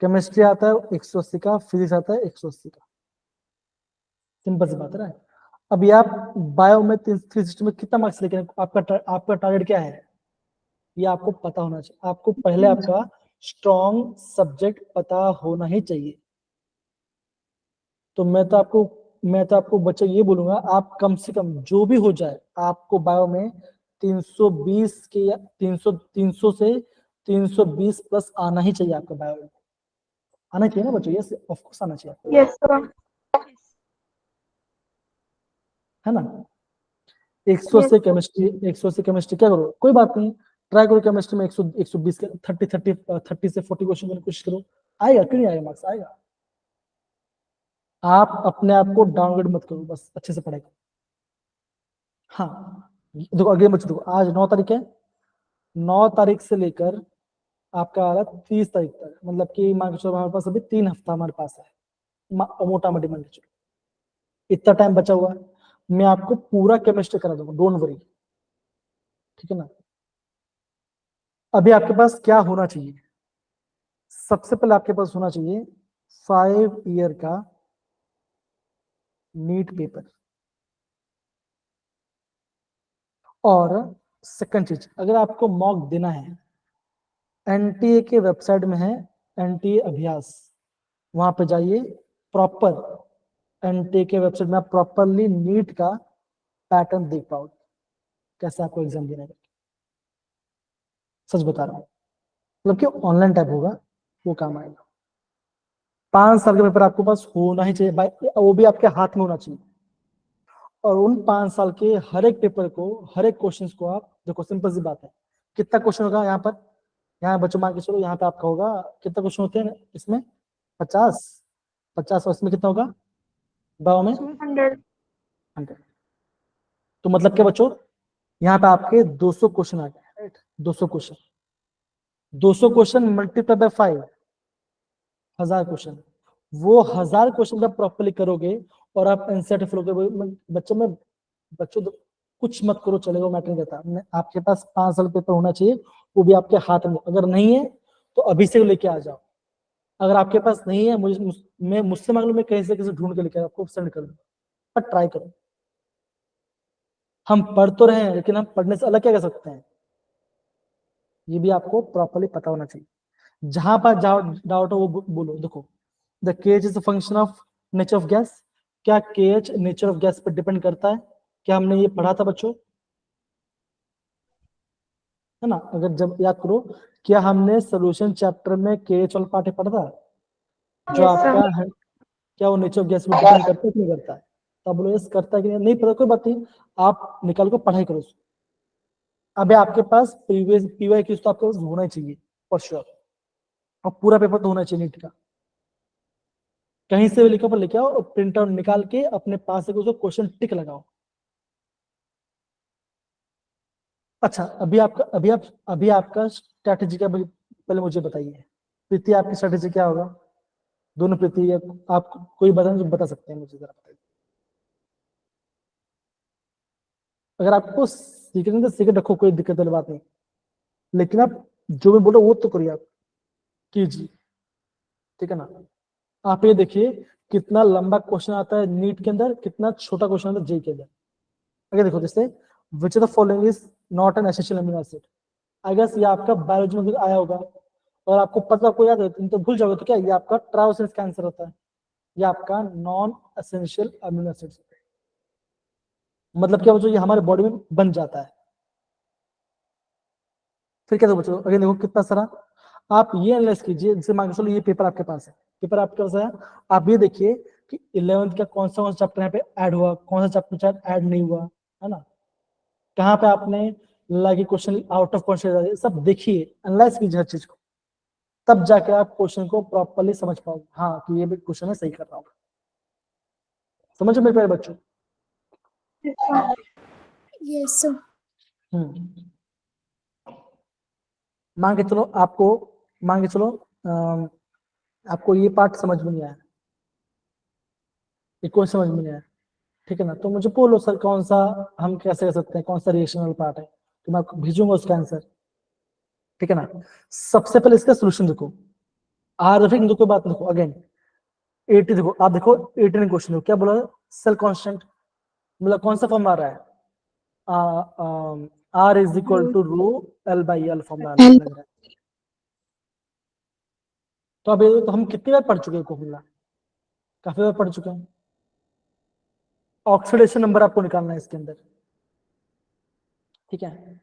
केमिस्ट्री आता है 180 का, फिजिक्स आता है 180 का, सिंपल सी बात है ना? अभी आप बायो में 360 में कितना मार्क्स लेके, आपका टारगेट क्या है, ये आपको पता होना चाहिए। आपको पहले आपका स्ट्रॉन्ग सब्जेक्ट पता होना ही चाहिए। तो मैं तो आपको बच्चे ये बोलूंगा, आप कम से कम जो भी हो जाए, आपको बायो में 320 के या 300 से 320 प्लस आना ही चाहिए, आपका बायो में आना चाहिए ना बच्चों, यस ऑफ कोर्स आना चाहिए आपको, यस सर। है ना? 100 यस। से केमिस्ट्री, 100 से केमिस्ट्री क्या करो, कोई बात नहीं, ट्राई करो केमिस्ट्री में 100 120 के 30 से 40 क्वेश्चन करने की कोशिश करो, आएगा, क्यों नहीं आएगा, मार्क्स आएगा। आप अपने आप को डाउनग्रेड मत करो, बस अच्छे से पढ़ाई करो। हाँ देखो अगले बच्चों, देखो आज 9 तारीख है, 9 तारीख से लेकर आपका आ रहा है 30 तारीख तक, मतलब कि मान के चलो हमारे पास अभी 3 हफ्ता हमारे पास है, मोटा मोटी मान के चलो इतना टाइम बचा हुआ है। मैं आपको पूरा केमिस्ट्री करा दूंगा, डोंट वरी, ठीक है ना। अभी आपके पास क्या होना चाहिए, सबसे पहले आपके पास होना चाहिए 5 ईयर का नीट पेपर। और सेकंड चीज, अगर आपको मॉक देना है, एनटीए के वेबसाइट में है, एनटीए अभ्यास, वहां पे जाइए, प्रॉपर एनटीए के वेबसाइट में आप प्रॉपरली नीट का पैटर्न देख पाओगे, कैसे आपको एग्जाम देना है। सच बता रहा हूँ, मतलब कि ऑनलाइन टाइप होगा, वो काम आएगा। 5 साल का पेपर आपके पास होना ही चाहिए भाई, वो भी आपके हाथ में होना चाहिए। और उन 5 साल के हर एक पेपर को, हर एक क्वेश्चन को आप देखो, सिंपल सी बात है, कितना क्वेश्चन होगा यहाँ पर, यहाँ बच्चों मान के चलो यहाँ पे आपका होगा, कितना क्वेश्चन होते हैं इसमें, 50, और इसमें कितना होगा, 12 में 100। 100। तो मतलब क्या बच्चों, यहाँ पे आपके 200 क्वेश्चन आ गए, right, 200 question, 200 question multiply by 5, 1000 question. वो 1000 क्वेश्चन जब प्रॉपरली करोगे और आप एनसीईआरटी फॉलो करोगे, बच्चों में, बच्चों कुछ मत करो चलेगा, मैटर नहीं करता, आपके पास 5 साल पेपर होना चाहिए, वो भी आपके हाथ में। अगर नहीं है तो अभी से लेके आ जाओ, अगर आपके पास नहीं है मैं मुझसे मांग लो, मैं कहीं से किसी ढूंढ के लेके आपको सेंड कर दूंगा, पर ट्राई करो। हम पढ़ तो रहे हैं, लेकिन हम पढ़ने से अलग क्या कर सकते हैं, ये भी आपको प्रॉपरली पता होना चाहिए। जहां पर डाउट हो वो बोलो। देखो, the KH is a function of nature of gas, क्या केएच नेचर ऑफ गैस पर डिपेंड करता है, क्या हमने ये पढ़ा था बच्चों, है ना। अगर जब याद करो, क्या हमने सोल्यूशन चैप्टर में केएच वाला पार्ट पढ़ा था, जो यस आपका सर। है, क्या वो नेचर ऑफ गैस पर डिपेंड करता है कि नहीं करता है। तब बोलो यस करता है कि नहीं पता, कोई बात नहीं, आप निकाल को पढ़ाई करो उसको। अभी आपके पास प्रीवियस पीवाई क्यूज तो आपके पास होना ही चाहिए फॉर श्योर, और पूरा पेपर तो होना चाहिए नीट का, कहीं से भी लिखो पर लेके आओ और प्रिंट आउट निकाल के अपने पास से उसको क्वेश्चन टिक लगाओ। अच्छा, अभी आपका स्ट्रैटेजी क्या, पहले मुझे बताइए, प्रीति आपकी स्ट्रैटेजी क्या होगा, दोनों प्रीति या आप कोई बता सकते हैं मुझे, जरा बताइए। अगर आपको सीखने तो सीखे रखो, कोई दिक्कत वाली बात नहीं, लेकिन आप जो मैं बोलो वो तो करिए, आप कीजिए, ठीक है ना। आप ये देखिए कितना लंबा क्वेश्चन आता है नीट के अंदर, कितना छोटा क्वेश्चन आता है जेई के अंदर। अगर देखो जैसे, which of the following is not an essential amino acid, I guess ये आपका बायोलॉजी में भी आया होगा, और आपको पता, आपको याद है तो भूल जाओगे, तो क्या ये आपका ट्रायोसिन कैंसर होता है, ये आपका नॉन एसेंशियल अमीनो एसिड, मतलब क्या बच्चों, ये हमारे बॉडी में बन जाता है। फिर क्या बच्चों, अगर देखो कितना सारा, आप ये एनालाइज कीजिए, जैसे मान के चलो ये पेपर आपके पास है, पेपर आपके पास है, आप ये देखिए कि 11th का कौन सा चैप्टर यहाँ पे ऐड हुआ, कौन सा चैप्टर शायद ऐड नहीं हुआ, है ना, कहाँ पे आपने लगे क्वेश्चन आउट ऑफ क्वेश्चन, सब देखिए, एनालाइज कीजिए हर चीज को, तब जाके आप क्वेश्चन को प्रॉपरली समझ पाओगे, हाँ कि ये भी क्वेश्चन है, सही कर रहा हूँ। समझो मेरे प्यारे बच्चों। Yes sir. हम्म मान के चलो आपको, मान के चलो आपको ये पार्ट समझ में नहीं आया, ये कौन समझ में नहीं आया, ठीक है ना, तो मुझे बोलो सर कौन सा, हम कैसे कर सकते हैं, कौन सा रिएक्शनल पार्ट है, तो मैं आपको भेजूंगा उसका आंसर, ठीक है ना। सबसे पहले इसका सोल्यूशन देखो, आर देखो, कोई बात देखो, अगेन 80 देखो, आप देखो 18 क्वेश्चन क्या बोला, सेल कांस्टेंट, मतलब कौन सा फॉर्म आ रहा है, R is equal to rho L by L formula L लग रहा है। तो अब ये तो हम कितनी बार पढ़ चुके हैं फॉर्मूला, काफी बार पढ़ चुके हैं। ऑक्सीडेशन नंबर आपको निकालना है इसके अंदर, ठीक है।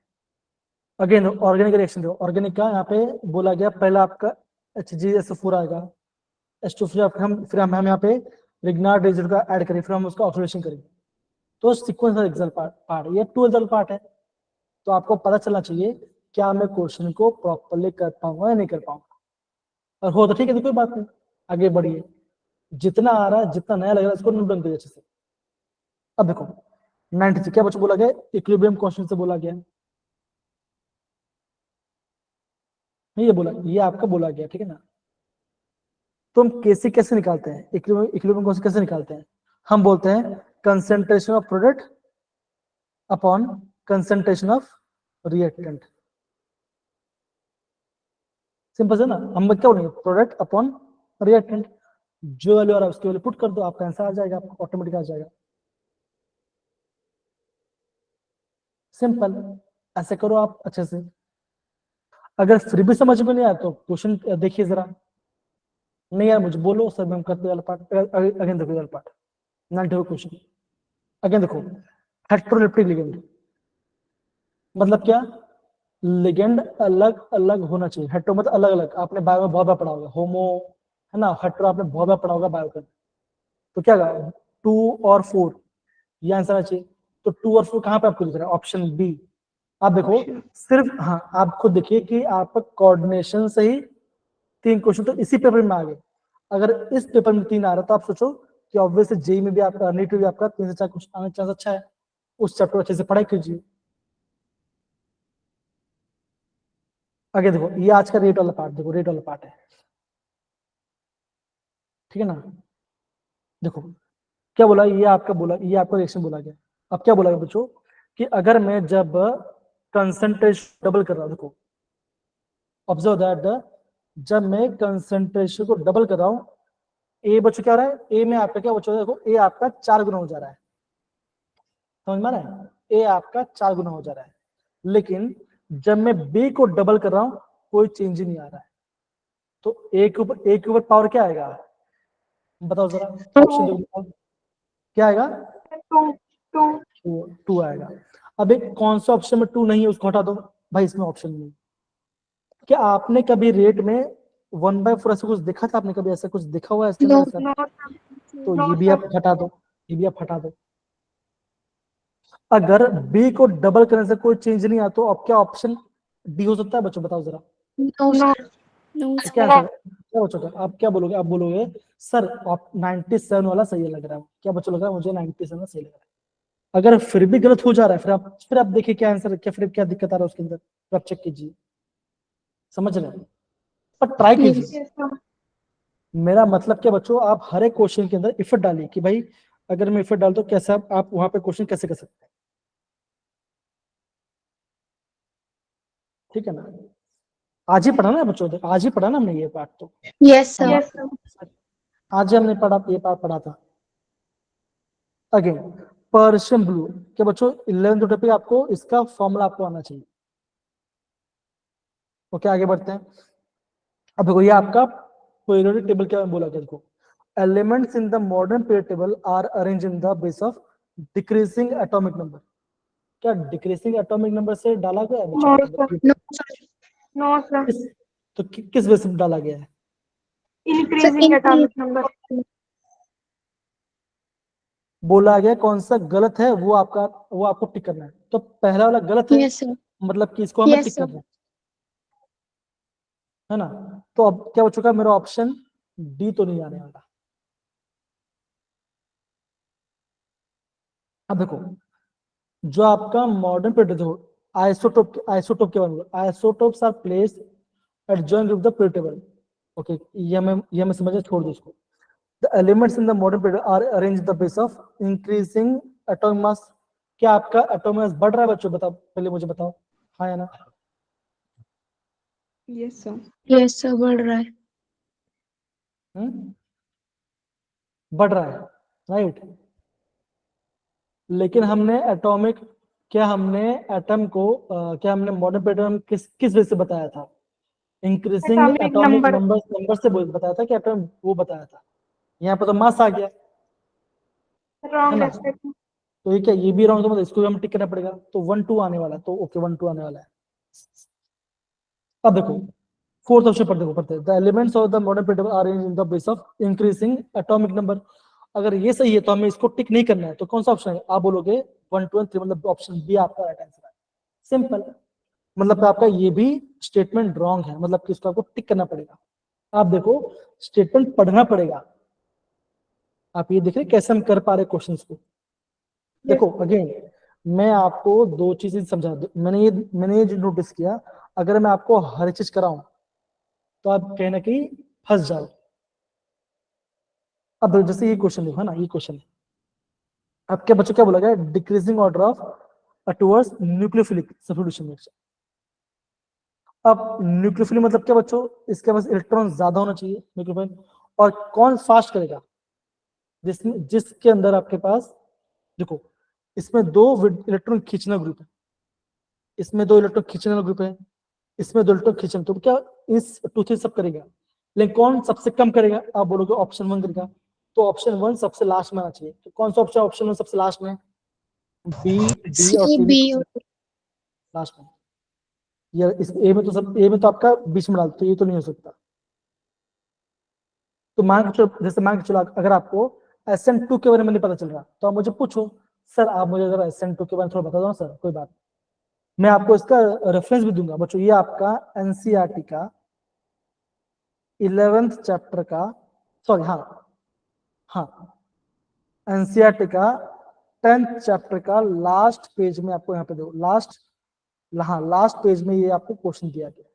अगेन ऑर्गेनिक रिएक्शन देखो, ऑर्गेनिक का यहाँ पे बोला गया, पहला आपका HgSO4 आएगा, H2 फिर हम यहाँ पे रिग्नार्ड रेजिड्यू का ऐड करें, फिर हम उसका ऑक्सीडेशन करेंगे, तो सीक्वेंस एक्सल पार्ट, ये 2 एक्सल पार्ट है। तो आपको पता चलना चाहिए क्या मैं क्वेश्चन को प्रॉपरली कर पाऊंगा या नहीं कर पाऊंगा, और हो तो ठीक है, तो कोई बात नहीं, आगे बढ़िए, जितना आ रहा है, जितना नया लग रहा है, इसको नोट डाउन करिए अच्छे से। अब देखो 93 क्या बच्चों बोला गया, इक्विलिब्रियम कांस्टेंट से बोला गया, ये बोला, ये आपका बोला गया, ठीक है ना। तो हम कैसे कैसे निकालते हैं इक्विलिब्रियम कॉन्सेप्ट, कैसे निकालते हैं? हम बोलते हैं concentration of product upon concentration of reactant. Simple है ना। हम क्या बोलेंगे? Product upon reactant. जो वैल्यू आ रहा है उसकी वैल्यू पुट कर दो, आपका आंसर आ जाएगा, आपको ऑटोमेटिक आ जाएगा। सिंपल। ऐसे करो आप अच्छे से। अगर फिर भी समझ में नहीं आया तो क्वेश्चन देखिए जरा। नहीं यार मुझे बोलो सर, मैं करते वाला पार्ट अगेन देखो, वाला पार्ट 90 क्वेश्चन अगेन देखो। हेट्रोलिप्टिक लिगेंड मतलब क्या? लिगेंड अलग अलग होना चाहिए। हेट्रो मतलब अलग अलग, आपने बायो में बहुत बार पढ़ा होगा। होमो है ना, हेट्रो आपने बहुत बार पढ़ा होगा बायो का। तो क्या होगा? 2 और 4, ये आंसर आना चाहिए। तो 2 और 4 कहाँ पे आपको दिख रहा है? Option B. आप देखो सिर्फ, हाँ आप खुद देखिए कि आप कोऑर्डिनेशन से ही 3 क्वेश्चन तो इसी पेपर में आ गए। अगर इस पेपर में 3 आ रहा तो आप सोचो कि ऑब्वियसली जेई में भी आपका, नीट में भी आपका 3 से 4 क्वेश्चन आने का चांस अच्छा है। उस चैप्टर अच्छे से पढ़ाई कीजिए। आगे देखो, ये आज का रेट वाला पार्ट देखो, रेट वाला पार्ट है, ठीक है ना। देखो क्या बोला, ये आपका बोला, ये आपका रिएक्शन बोला गया। अब क्या बोला गया बच्चों कि अगर मैं जब कंसंट्रेशन डबल कर रहा हूं, देखो ऑब्जर्व दैट, जब मैं कंसंट्रेशन को डबल कर रहा हूं, ए बच्चों क्या हो रहा है? ए में आपका क्या बच्चों, देखो ए आपका 4 गुना हो जा रहा है। समझ में आ रहा है? ए आपका 4 गुना हो जा रहा है। लेकिन जब मैं बी को डबल कर रहा हूं कोई चेंज ही नहीं आ रहा है। तो ए के ऊपर पावर क्या आएगा? बताओ जरा, ऑप्शन दो, क्या आएगा? 2 टू आएगा। अब एक कौन सा ऑप्शन में 2 नहीं है उसको हटा दो भाई, इसमें ऑप्शन नहीं। क्या आपने कभी रेट में 1/4 ऐसा कुछ देखा था? आपने कभी ऐसा कुछ देखा हुआ है इसके अंदर ऐसा? नो तो नो ये भी सर। आप हटा दो, ये भी आप हटा दो। अगर बी को डबल करने से कोई चेंज नहीं आता तो अब क्या ऑप्शन डी हो सकता है बच्चों? बताओ जरा। नो सर, नो तो क्या आंसर क्या बच्चों का? आप क्या बोलोगे? आप बोलोगे सर आप 97 वाला सही लग रहा है। क्या बच्चों लग रहा है? मुझे 97 वाला सही लग रहा है। अगर फिर भी गलत हो जा रहा है, फिर आप देखिए क्या आंसर, क्या फिर क्या दिक्कत आ रहा है उसके अंदर, फिर आप चेक कीजिए। समझ रहे हैं? पर ट्राई कीजिए। Yes sir. मेरा मतलब क्या बच्चों, आप हर एक क्वेश्चन के अंदर इफर्ट डालिए कि भाई अगर मैं इफर्ट डाल तो कैसे आप वहां पे क्वेश्चन कैसे कर सकते हैं, ठीक है ना। आज ही पढ़ा ना बच्चों, आज ही पढ़ा ना हमने ये पार्ट तो। Yes sir, yes sir. आज ही हमने पढ़ा, ये पार्ट पढ़ा था। अगेन पर्शियन ब्लू क्या बच्चों, 11th टॉपिक आपको इसका फॉर्मूला आपको आना चाहिए। ओके आगे बढ़ते हैं। अब देखो ये आपका पीरियोडिक टेबल क्या बोला गया, देखो elements in the modern period table are arrange in the base of decreasing atomic number. क्या डिक्रीजिंग एटॉमिक नंबर से डाला गया है बच्चों? नो बताओ sir. No sir, no sir. किस, तो किस बेस पे डाला गया है? Sir increasing atomic number. बोला गया कौन सा गलत है वो आपका, वो आपको टिक करना है। तो पहला वाला गलत है, यस सर, मतलब कि इसको हमें यस टिक सर, करना है ना। तो अब क्या हो चुका है, मेरा ऑप्शन डी तो नहीं आने वाला। अब देखो जो आपका मॉडर्न पीरियड, देखो आइसोटोप के बारे में, isotopes are placed at joint with the period table. Okay ये हमें समझे, छोड़ दो इसको। The elements in the modern period are arrange the base of increasing atomic mass. क्या आपका एटॉमिक मास बढ़ रहा है बच्चों? बताओ पहले मुझे बताओ, हाँ या ना। यस सर, यस सर, बढ़ रहा है। हम्म? बढ़ रहा है, राइट। लेकिन हमने एटॉमिक, क्या हमने एटम को क्या हमने मॉडर्न पीरियड में किस किस वजह से बताया था? Increasing atomic atomic number. Number से बताया था कि एटम वो बताया था। यहाँ पे तो मास आ गया, है रॉन्ग ना। स्टेटमेंट। तो ये क्या, ये भी रॉन्ग, तो मतलब इसको भी हमें टिक करना पड़ेगा। तो 1-2 आने वाला है, तो ओके 1-2 आने वाला है। अब देखो फोर्थ ऑप्शन पर देखो, पढ़ते हैं the elements of the modern period are in the base of increasing atomic number. अगर ये सही है तो हमें इसको टिक नहीं करना है, तो कौन सा ऑप्शन है? आप बोलोगे 1-2 और 3, मतलब ऑप्शन बी आपका राइट आंसर है। सिंपल। मतलब आपका ये भी स्टेटमेंट रॉन्ग है, मतलब कि इसको आपको टिक करना पड़ेगा। आप देखो स्टेटमेंट पढ़ना पड़ेगा। आप ये देख रहे कैसे हम कर पा रहे क्वेश्चन को। यस। देखो अगेन मैं आपको 2 चीजें समझा, मैंने ये जो नोटिस किया, अगर मैं आपको हर चीज कराऊं तो आप कहीं ना कहीं फंस जाओ। अब जैसे ये क्वेश्चन देखो है ना, ये क्वेश्चन आपके बच्चों क्या बोला गया, decreasing order of towards nucleophilic substitution reaction. अब न्यूक्लियोफिलिक मतलब क्या बच्चों, इसके पास इलेक्ट्रॉन ज्यादा होना चाहिए न्यूक्लियोफिल, और कौन फास्ट करेगा, जिसमें जिसके अंदर आपके पास देखो इसमें दो इलेक्ट्रॉन खींचना ग्रुप है, इसमें दो इलेक्ट्रॉन खींचने वाला ग्रुप है, इसमें दो इलेक्ट्रॉन खींचना, तो क्या इस टू थ्री सब करेगा, लेकिन कौन सबसे कम करेगा, आप बोलोगे ऑप्शन वन करेगा, तो ऑप्शन वन सबसे लास्ट में आना चाहिए। तो कौन सा ऑप्शन, ऑप्शन वन सबसे लास्ट में, बी डी और C सी में B सबसे लास्ट में। ये इस ए में तो सब, ए में तो आपका बीच में डाल, तो ये तो नहीं हो सकता। तो मान के चलो, जैसे मान के चलो अगर आपको SN2 के बारे में नहीं पता चल रहा, तो आप मुझे पूछो सर, आप मुझे जरा SN2 के बारे में थोड़ा बता दो ना सर, कोई बात, मैं आपको इसका रेफरेंस भी दूंगा बच्चों। ये आपका एनसीईआरटी का 11th चैप्टर का, सॉरी हाँ हाँ, एनसीईआरटी का 10th चैप्टर का लास्ट पेज में आपको यहाँ पे दो, लास्ट, हाँ लास्ट पेज में ये आपको क्वेश्चन दिया गया,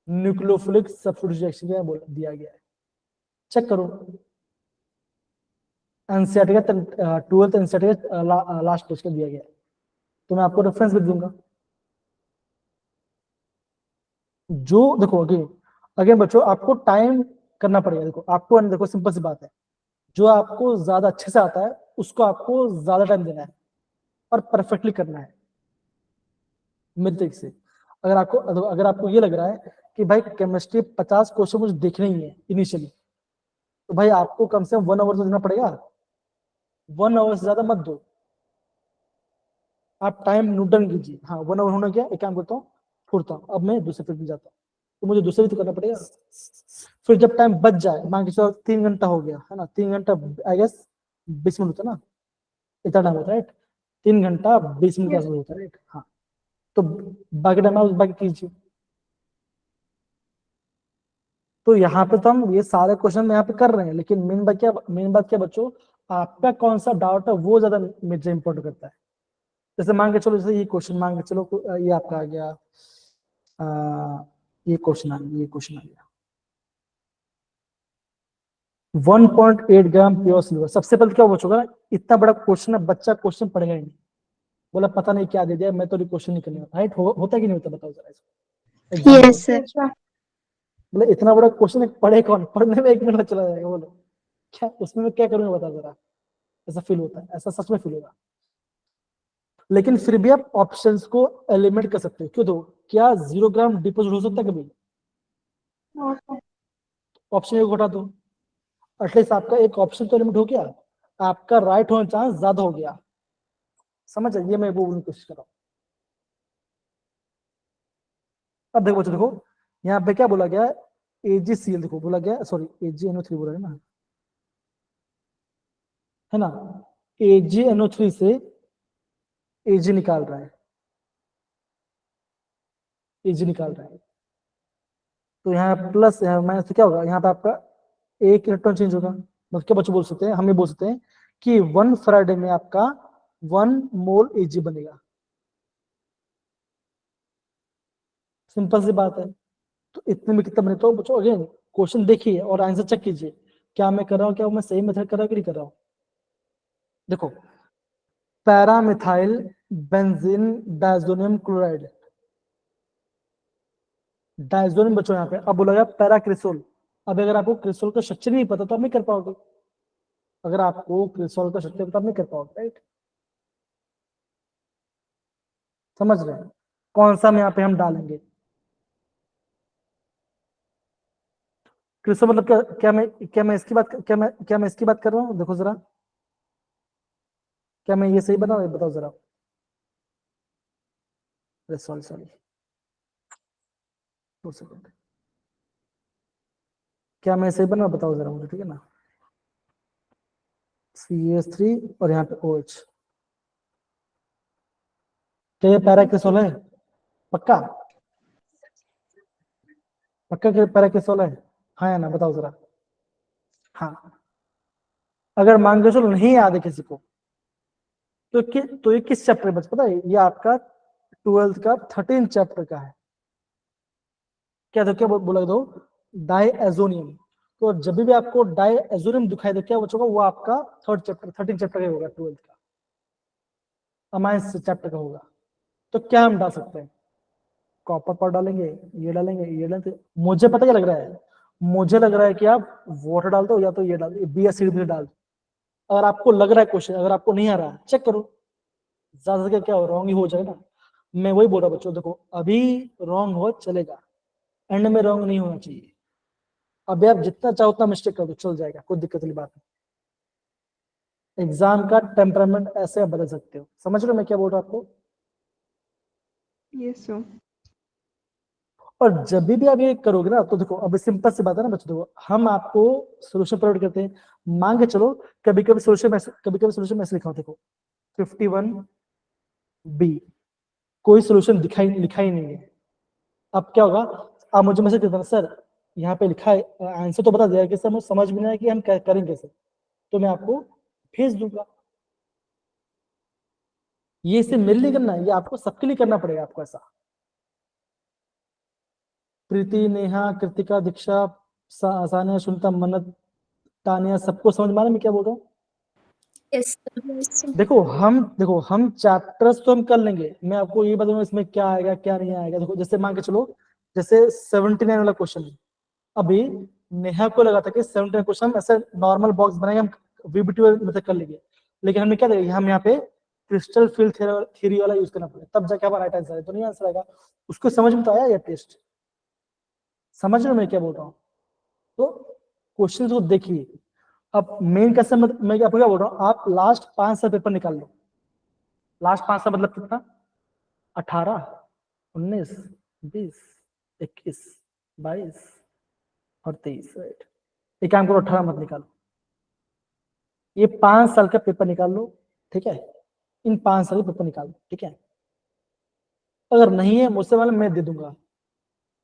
न्यूक्लियोफिलिक सब्स्टिट्यूशन रिएक्शन दिया गया है, चेक करो। एनसीईआरटी का 12th एनसीईआरटी का लास्ट पेज का दिया गया है, तो मैं आपको रेफरेंस भी दूंगा। जो देखो अगेन अगेन बच्चों, आपको टाइम करना पड़ेगा। देखो आपको, देखो सिंपल सी बात है, जो आपको ज्यादा अच्छे से आता है उसको आपको ज्यादा टाइम देना है और परफेक्टली करना है मेरे तरीके से। अगर आपको ये लग रहा है कि भाई केमिस्ट्री 50 क्वेश्चन मुझे देखने ही है इनिशियली, तो भाई आपको कम से कम 1 आवर तो देना पड़ेगा, 1 आवर से ज्यादा मत दो, आप टाइम नोट डाउन कीजिए। हाँ 1 आवर होना क्या, एक काम करता हूँ, छोड़ता हूँ, अब मैं दूसरे पे जाता हूँ, तो मुझे दूसरे भी तो करना पड़ेगा। फिर जब टाइम बच जाए, मान के चलो 3 घंटा हो गया है ना, 3 घंटा आई गेस 20 मिनट होता है ना, इतना टाइम होता है राइट, 3 घंटा 20 मिनट का Yes. होता है राइट, हाँ। तो बाकी टाइम आप बाकी कीजिए। तो यहाँ पे तो हम ये सारे क्वेश्चन में यहाँ पे कर रहे हैं, लेकिन मेन बात क्या बच्चों, आपका कौन सा डाउट है वो ज्यादा मेजर इंपॉर्टेंट करता है। जैसे मान के चलो, जैसे ये क्वेश्चन मान के चलो, ये आपका आ गया, ये क्वेश्चन आ गया, ये क्वेश्चन आ गया 1.8 ग्राम प्योर सिल्वर। सबसे पहले क्या बचोगा ना, इतना बड़ा क्वेश्चन है, बच्चा क्वेश्चन पढ़ेगा ही नहीं, बोला पता नहीं क्या दे दिया, मैं तो क्वेश्चन नहीं करने वाला, राइट होता कि नहीं होता, बताओ जरा इसको exam Yes, sir. Yes, sir. बोले इतना बड़ा क्वेश्चन है, पढ़े कौन, पढ़ने में 1 मिनट चला जाएगा, बोलो क्या उसमें मैं क्या करूंगा, बता जरा। ऐसा फील होता है, ऐसा सच में फील होगा। लेकिन फिर भी आप ऑप्शंस को एलिमिनेट कर सकते हो, क्यों दो, क्या 0 ग्राम डिपोजिट हो सकता है कभी, No, sir. ऑप्शन एक घटा दो, एटलीस्ट आपका एक ऑप्शन तो एलिमिनेट हो गया, आपका राइट होने चांस ज्यादा हो गया। समझ ये मैं वो बोलने की कोशिश कर रहा हूँ। अब देखो बच्चों, देखो यहाँ पे क्या बोला गया है, AgCl देखो बोला गया, सॉरी AgNO3 बोला है ना, AgNO3 से Ag निकाल रहा है, Ag निकाल रहा है, तो यहाँ प्लस यहाँ माइनस, तो क्या होगा, यहाँ पे आपका एक इलेक्ट्रॉन चेंज होगा। मतलब क्या बच्चों बोल सकते हैं, हम ये बोल सकते हैं कि 1 फैराडे में आपका 1 मोल Ag बनेगा, सिंपल सी बात है। तो इतने में कितना बने, तो बच्चों अगेन क्वेश्चन देखिए और आंसर चेक कीजिए, क्या मैं कर रहा हूँ, क्या मैं सही मेथड कर रहा हूँ कि नहीं कर रहा हूँ। देखो para-methyl benzene diazonium chloride, diazonium बच्चों यहाँ पे, अब बोला गया पैराक्रिसोल। अब अगर आपको क्रिसोल का स्ट्रक्चर नहीं पता तो आप नहीं कर पाओगे, अगर आपको क्रिसोल का स्ट्रक्चर पता आप नहीं कर पाओगे, राइट, समझ रहे हैं। कौन सा में यहाँ पे हम डालेंगे क्रिसोल, मतलब क्या मैं इसकी बात, क्या मैं इसकी बात कर रहा हूँ, देखो जरा, क्या मैं ये सही बना रहा हूँ? बताओ जरा, अरे सॉरी सॉरी 2 सेकंड, क्या मैं सही बना, बताओ जरा मुझे, ठीक है ना। CH3 और यहाँ पे OH, क्या ये पैराक्रिसोल है, पक्का पक्का कि पैराक्रिसोल है, हाँ या ना, बताओ जरा। हाँ, अगर मान के चलो नहीं याद है किसी को, तो ये किस चैप्टर में पता है, ये आपका 12th का 13 चैप्टर का है, क्या बोला दो, डाइएजोनियम। तो जब भी आपको डाइएजोनियम दिखाई दे, क्या बचेगा, वो आपका 13 चैप्टर का होगा, 12th का अमाइंस चैप्टर का होगा। तो क्या हम डाल सकते हैं, कॉपर पाउडर डालेंगे, ये डालेंगे, ये डालेंगे। मुझे पता क्या लग रहा है, मुझे लग रहा है कि आप वाटर डाल दो या तो ये डाल दो, बी एसिड भी डाल दो। अगर आपको लग रहा है क्वेश्चन, अगर आपको नहीं आ रहा है चेक करो, ज्यादा से क्या रॉन्ग ही हो जाएगा ना। मैं वही बोल रहा बच्चों, देखो अभी रॉन्ग हो चलेगा, एंड में रॉन्ग नहीं होना चाहिए। अभी आप जितना चाहो उतना मिस्टेक कर दो, चल जाएगा, कोई दिक्कत वाली बात नहीं। एग्जाम का टेम्परामेंट ऐसे आप बदल सकते हो, समझ रहे हो मैं क्या बोल रहा हूँ आपको। Yes, sir. और जब भी आप ये करोगे ना, तो देखो अब सिंपल सी बात है ना बच्चों, देखो हम आपको सोल्यूशन प्रोवाइड करते हैं, मान के चलो कभी कभी सोल्यूशन ऐसे लिखा हो, देखो 51B कोई सोल्यूशन लिखा ही नहीं है। अब क्या होगा, आप मुझे मैसेज करते हैं, सर यहाँ पे लिखा है, आंसर तो बता दिया कि सर मुझे समझ में नहीं आया कि हम करेंगे कैसे, तो मैं आपको भेज दूंगा। ये सिर्फ मेरे लिए करना है, ये आपको सबके लिए करना पड़ेगा आपको ऐसा। प्रीति, नेहा, कृतिका, दीक्षा, सानिया, सुनीता, मन्नत, तानिया, सबको समझ में आ रहा है मैं क्या बोल रहा हूँ। Yes, sir. देखो हम चैप्टर्स तो हम कर लेंगे, मैं आपको ये बताऊंगा इसमें क्या आएगा क्या नहीं आएगा। देखो जैसे मान के चलो, जैसे 79 वाला क्वेश्चन है, अभी नेहा को लगा था कि 79 क्वेश्चन ऐसे नॉर्मल बॉक्स बनाएंगे हम, वीबीटी में कर लेंगे, लेकिन हमने क्या देखा, हम यहाँ पे क्रिस्टल फील्ड थ्योरी वाला यूज करना पड़ेगा, तब जाके हमारा राइट आंसर है, तो नहीं आंसर आएगा। उसको समझ में तो आया ये टेस्ट, समझ रहे हो मैं क्या बोल रहा हूँ। तो क्वेश्चन को देखिए। अब मेन कैसे, मैं आपको क्या बोल रहा हूँ, आप लास्ट 5 साल पेपर निकाल लो। लास्ट 5 साल मतलब कितना, 18, 19, 20, 21, 22 और 23, राइट। एक काम करो, 18 मत निकालो, ये 5 साल का पेपर निकाल लो, ठीक है, इन 5 साल का पेपर निकाल लो, ठीक है। अगर नहीं है मुझसे वाला मैं दे दूंगा,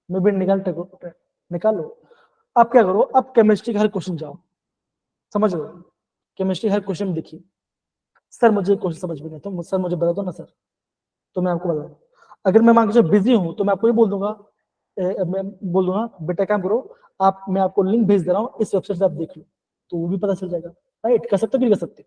मैं भी निकाल लो। अब क्या करो, अब केमिस्ट्री का हर क्वेश्चन जाओ, समझ लो, केमिस्ट्री हर क्वेश्चन देखिए। सर मुझे क्वेश्चन समझ में नहीं, तो सर मुझे बता दो ना सर, तो मैं आपको बता दूँ। अगर मैं मान के बिजी हूँ तो मैं आपको ये बोल दूंगा, मैं बोल दूंगा बेटा काम करो, आप, मैं आपको लिंक भेज दे रहा हूँ, इस वेबसाइट से आप देख लो, तो वो भी पता चल जाएगा। राइट, कर सकते हो कि नहीं कर सकते।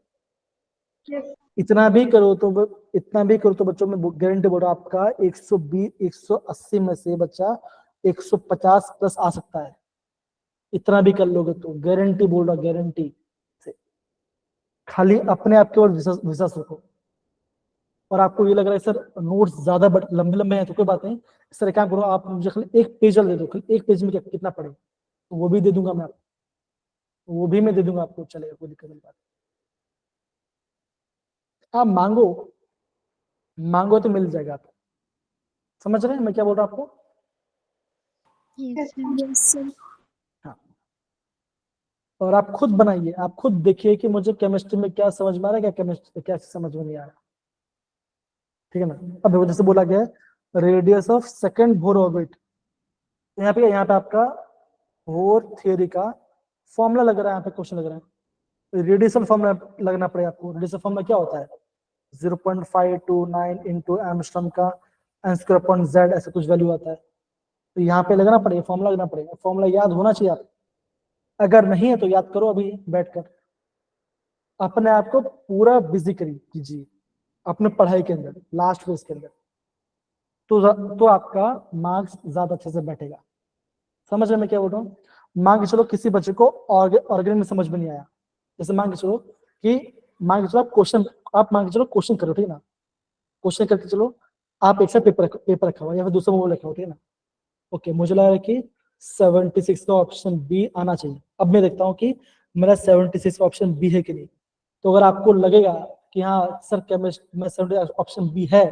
Yes. इतना भी करो तो इतना भी करो तो बच्चों में गारंटी बोल रहा हूं, आपका 120 180 में से बच्चा 150 प्लस आ सकता है। इतना भी कर लोगे तो गारंटी बोल रहा, गारंटी से। खाली अपने आप के ऊपर विश्वास रखो। और आपको ये लग रहा है सर नोट्स ज्यादा लंबे लंबे हैं, तो कोई बात नहीं, सर क्या करो, आप मुझे खाली एक पेज दे दो, खाली एक पेज में कितना पड़े, तो वो भी दे दूंगा मैं आपको, वो भी मैं दे दूंगा आपको, चलेगा, कोई दिक्कत नहीं बात। आप मांगो, मांगो तो मिल जाएगा आपको, समझ रहे हैं मैं क्या बोल रहा हूँ आपको। Yes, sir. हाँ, और आप खुद बनाइए, आप खुद देखिए कि मुझे केमिस्ट्री में क्या समझ में आ रहा है, क्या केमिस्ट्री क्या समझ में नहीं आ रहा, ठीक है ना। अब देखो जैसे बोला गया है radius of second Bohr orbit, यहाँ पे आपका बोर थ्योरी का फॉर्मूला लग रहा है, यहाँ पे क्वेश्चन लग रहा है, रेडियसल फॉर्मूला लगना पड़ेगा आपको। रेडियसल फॉर्मूला क्या होता है, 0.529 इंटू एंगस्ट्रॉम का n स्क्वायर अपॉन z, ऐसे कुछ वैल्यू आता है, तो यहाँ पे लगना पड़ेगा, फॉर्मूला लगना पड़ेगा, फॉर्मूला याद होना चाहिए आप, अगर नहीं है तो याद करो अभी बैठकर, अपने आप को पूरा बिजी कीजिए अपने पढ़ाई के अंदर, लास्ट फेज के अंदर, तो आपका मार्क्स ज्यादा अच्छे से बैठेगा। समझ रहे मैं क्या बोल रहा हूँ। मान के चलो किसी बच्चे को ऑर्गेनिक में समझ में नहीं आया, जैसे मान के चलो आप मान के चलो क्वेश्चन करो, ठीक है ना, क्वेश्चन करके चलो, आप एक साथ पेपर रखा हुआ या फिर दूसरा मोबाइल रखा हुआ, ठीक है ना। ओके, मुझे लगा कि 76 का ऑप्शन बी आना चाहिए, अब मैं देखता हूँ कि मेरा 76 का ऑप्शन बी है कि नहीं। तो अगर आपको लगेगा कि हाँ सर केमिस्ट में 76 ऑप्शन बी है,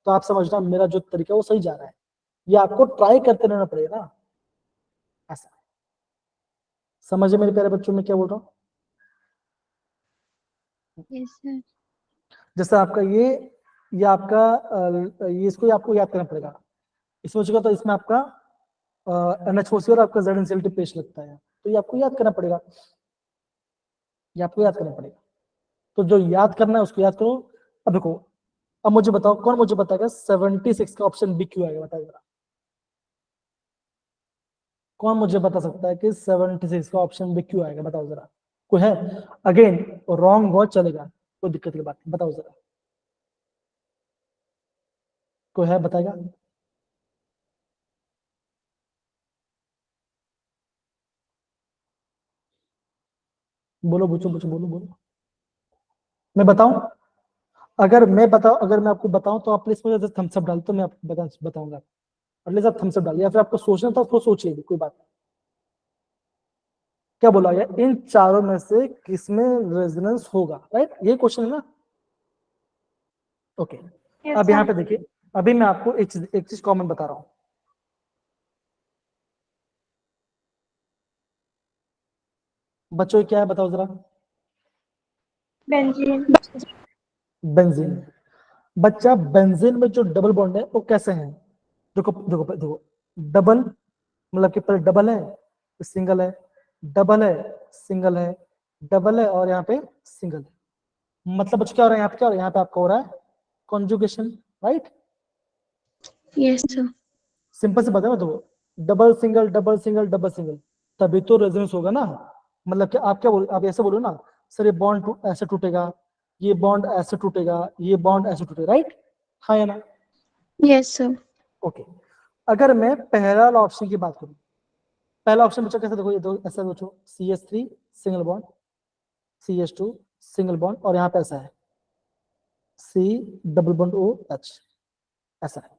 तो आप समझना मेरा जो तरीका है वो सही जा रहा है, ये आपको ट्राई करते रहना पड़ेगा ना, ऐसा। समझे मेरे प्यारे बच्चों में क्या बोल रहा हूँ। Yes, sir. जैसे आपका ये आपका ये इसको आपको याद करना पड़ेगा, इसमें चुका तो इसमें आपका NH4C और आपका ZNCl पेश लगता है, तो ये आपको याद करना पड़ेगा, ये आपको याद करना पड़ेगा। तो जो याद करना है उसको याद करो। अब देखो, अब मुझे बताओ, कौन मुझे बताएगा 76 का ऑप्शन बी क्यों आएगा, बताइए जरा। कौन मुझे बता सकता है कि 76 का ऑप्शन बी क्यों आएगा? बताओ जरा, कोई है? अगेन रॉन्ग बहुत चलेगा, कोई दिक्कत की बात नहीं, बताओ जरा, कोई है बताएगा? बोलो पूछो पूछो, बोलो बोलो, मैं बताऊं? अगर मैं आपको बताऊं तो आप प्लीज मुझे थम्स अप डाल, तो मैं आपको बताऊंगा। प्लीज आप थम्स अप डालिए, या फिर आपको सोचना था तो सोचिए भी, कोई बात नहीं। क्या बोला गया? इन चारों में से किसमें रेजोनेंस होगा, राइट? ये क्वेश्चन है ना? ओके, Yes, अब यहाँ sir. पे देखिए, अभी मैं आपको एक चीज कॉमन बता रहा हूँ। बच्चों ये क्या है बताओ जरा? Benzene. बेंजीन। बच्चा बेंजीन में जो डबल बॉन्ड है वो कैसे है? देखो देखो देखो, डबल मतलब कि पहले डबल है, फिर सिंगल है, डबल है, सिंगल है, डबल है, और यहाँ पे सिंगल है। मतलब बच्चों क्या हो रहा है यहाँ पे? क्या हो रहा है यहाँ पे? आपका हो रहा है conjugation, right? Yes, sir. Simple से बताओ तो, double single double single double single, तभी तो रेजोनेंस होगा ना। मतलब कि आप क्या बोल, आप ऐसे बोलो ना, सर ये बॉन्ड ऐसे टूटेगा, ये बॉन्ड ऐसे टूटेगा, ये बॉन्ड ऐसे टूटेगा, राइट? हाँ या ना? Yes, sir. ओके, अगर मैं पहला वाला ऑप्शन की बात करूं, पहला ऑप्शन बच्चा कैसे? देखो ये दो ऐसा सोचो, CH3 single bond, CH2 single bond, और यहाँ पे ऐसा है C डबल बॉन्ड OH, ऐसा है।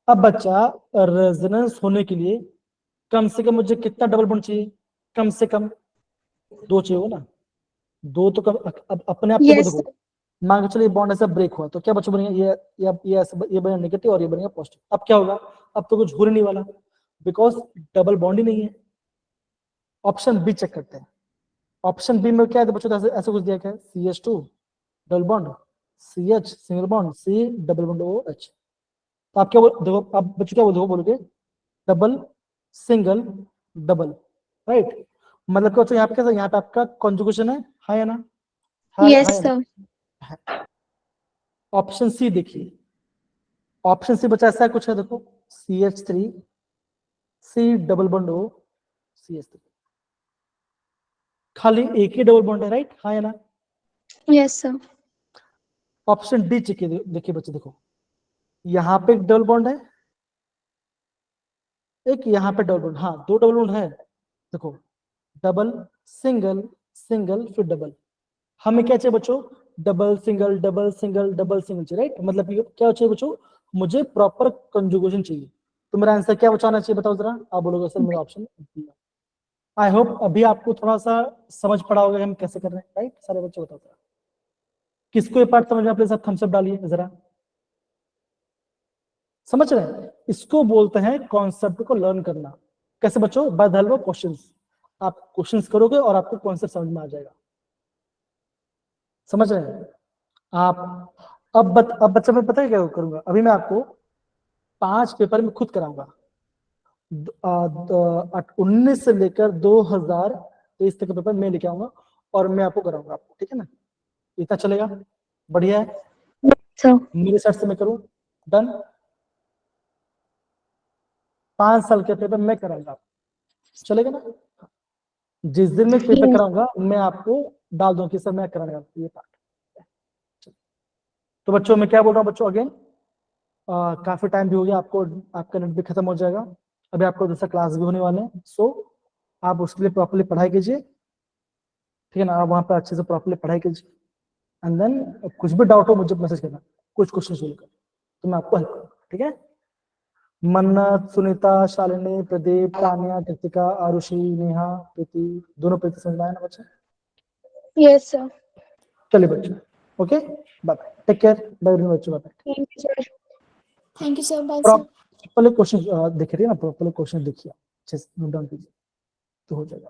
अब बच्चा रेजोनेंस होने के लिए कम से कम मुझे कितना डबल बॉन्ड चाहिए? कम से कम दो चाहिए हो ना? दो तो कम, अब अपने आप को Yes, देखो, sir. मान के चलिए बॉन्ड ऐसा ब्रेक हुआ तो क्या बच्चों बनेगा? ये बनेगा नेगेटिव और ये बनेगा पॉजिटिव। अब क्या होगा? अब तो कुछ हो नहीं वाला, बिकॉज डबल बॉन्ड ही नहीं है। ऑप्शन बी चेक करते हैं। ऑप्शन बी में क्या है बच्चों? ऐसे ऐसे कुछ दिया क्या है? CH2 double bond, CH single bond, C double bond OH। तो आप क्या बोल देखो, आप बच्चों क्या देखो बोलोगे? Double single double, right? मतलब क्या बच्चों यहाँ पे? कैसा यहाँ पे आपका कॉन्जुगेशन है, हाँ या ना? हाँ हाँ Yes, या ना? sir. ऑप्शन सी देखिए, ऑप्शन सी बचा ऐसा कुछ है देखो, CH3 C double bond O CH3, खाली एक ही डबल बॉन्ड है, राइट? हाँ या ना? Yes, sir. ऑप्शन डी देखिए, देखिए बच्चे देखो, यहाँ पे एक डबल बॉन्ड है, एक यहाँ पे डबल बॉन्ड, हाँ दो डबल बॉन्ड है। देखो, डबल सिंगल सिंगल फिर डबल। हमें क्या चाहिए बच्चों? Double single double single double single चाहिए, राइट? मतलब ये क्या चाहिए बच्चों? मुझे प्रॉपर कंजुगेशन चाहिए। तो मेरा आंसर क्या बचाना चाहिए बताओ जरा? आप बोलोगे सर मेरा ऑप्शन। आई होप अभी आपको थोड़ा सा समझ पड़ा होगा कि हम कैसे कर रहे हैं, राइट? सारे बच्चे बताओ जरा, किसको ये पार्ट समझ में? अपने साथ थम्स अप डालिए जरा। समझ रहे हैं? इसको बोलते हैं कॉन्सेप्ट को लर्न करना। कैसे बच्चों? By the help of questions. आप क्वेश्चंस करोगे और आपको कॉन्सेप्ट समझ में आ जाएगा। समझ रहे हैं आप? अब बच्चा मैं पता है क्या करूंगा? अभी मैं आपको 5 पेपर में खुद कराऊंगा, 19 से लेकर 2023 तक का पेपर मैं लेके आऊंगा और मैं आपको कराऊंगा आपको, ठीक है ना? इतना चलेगा? बढ़िया है। So, मेरे साइड से मैं करूं, डन। 5 साल के पेपर मैं कराऊंगा, चलेगा ना? जिस दिन मैं पेपर yes. कराऊंगा मैं आपको डाल दूं कि सर मैं कराने वाला हूं ये पार्ट। तो बच्चों मैं क्या बोल रहा हूँ बच्चों? अगेन काफी टाइम भी हो गया आपको, आपका नेट भी खत्म हो जाएगा। अभी आपको दूसरा क्लास भी होने वाले हैं, सो आप उसके लिए प्रॉपरली पढ़ाई कीजिए, ठीक है ना? आप वहाँ पे अच्छे से प्रॉपरली पढ़ाई कीजिए, एंड देन कुछ भी डाउट हो मुझे मैसेज करना, कुछ क्वेश्चन सोल्व कर, तो मैं आपको हेल्प करूँगा, ठीक है? मन्नत, सुनीता, शालिनी, प्रदीप, तान्या, कृतिका, आरुषि, नेहा, प्रीति, दोनों प्रीति समझ में आया ना बच्चे? Yes, sir. चलिए बच्चे, okay, bye bye, take care, bye बच्चों, bye. Thank you, sir. Thank you, sir. Bye, sir. Properly question देख रही है ना? प्रॉपरली क्वेश्चन देखिए, अच्छे से नोट डाउन कीजिए तो हो जाएगा।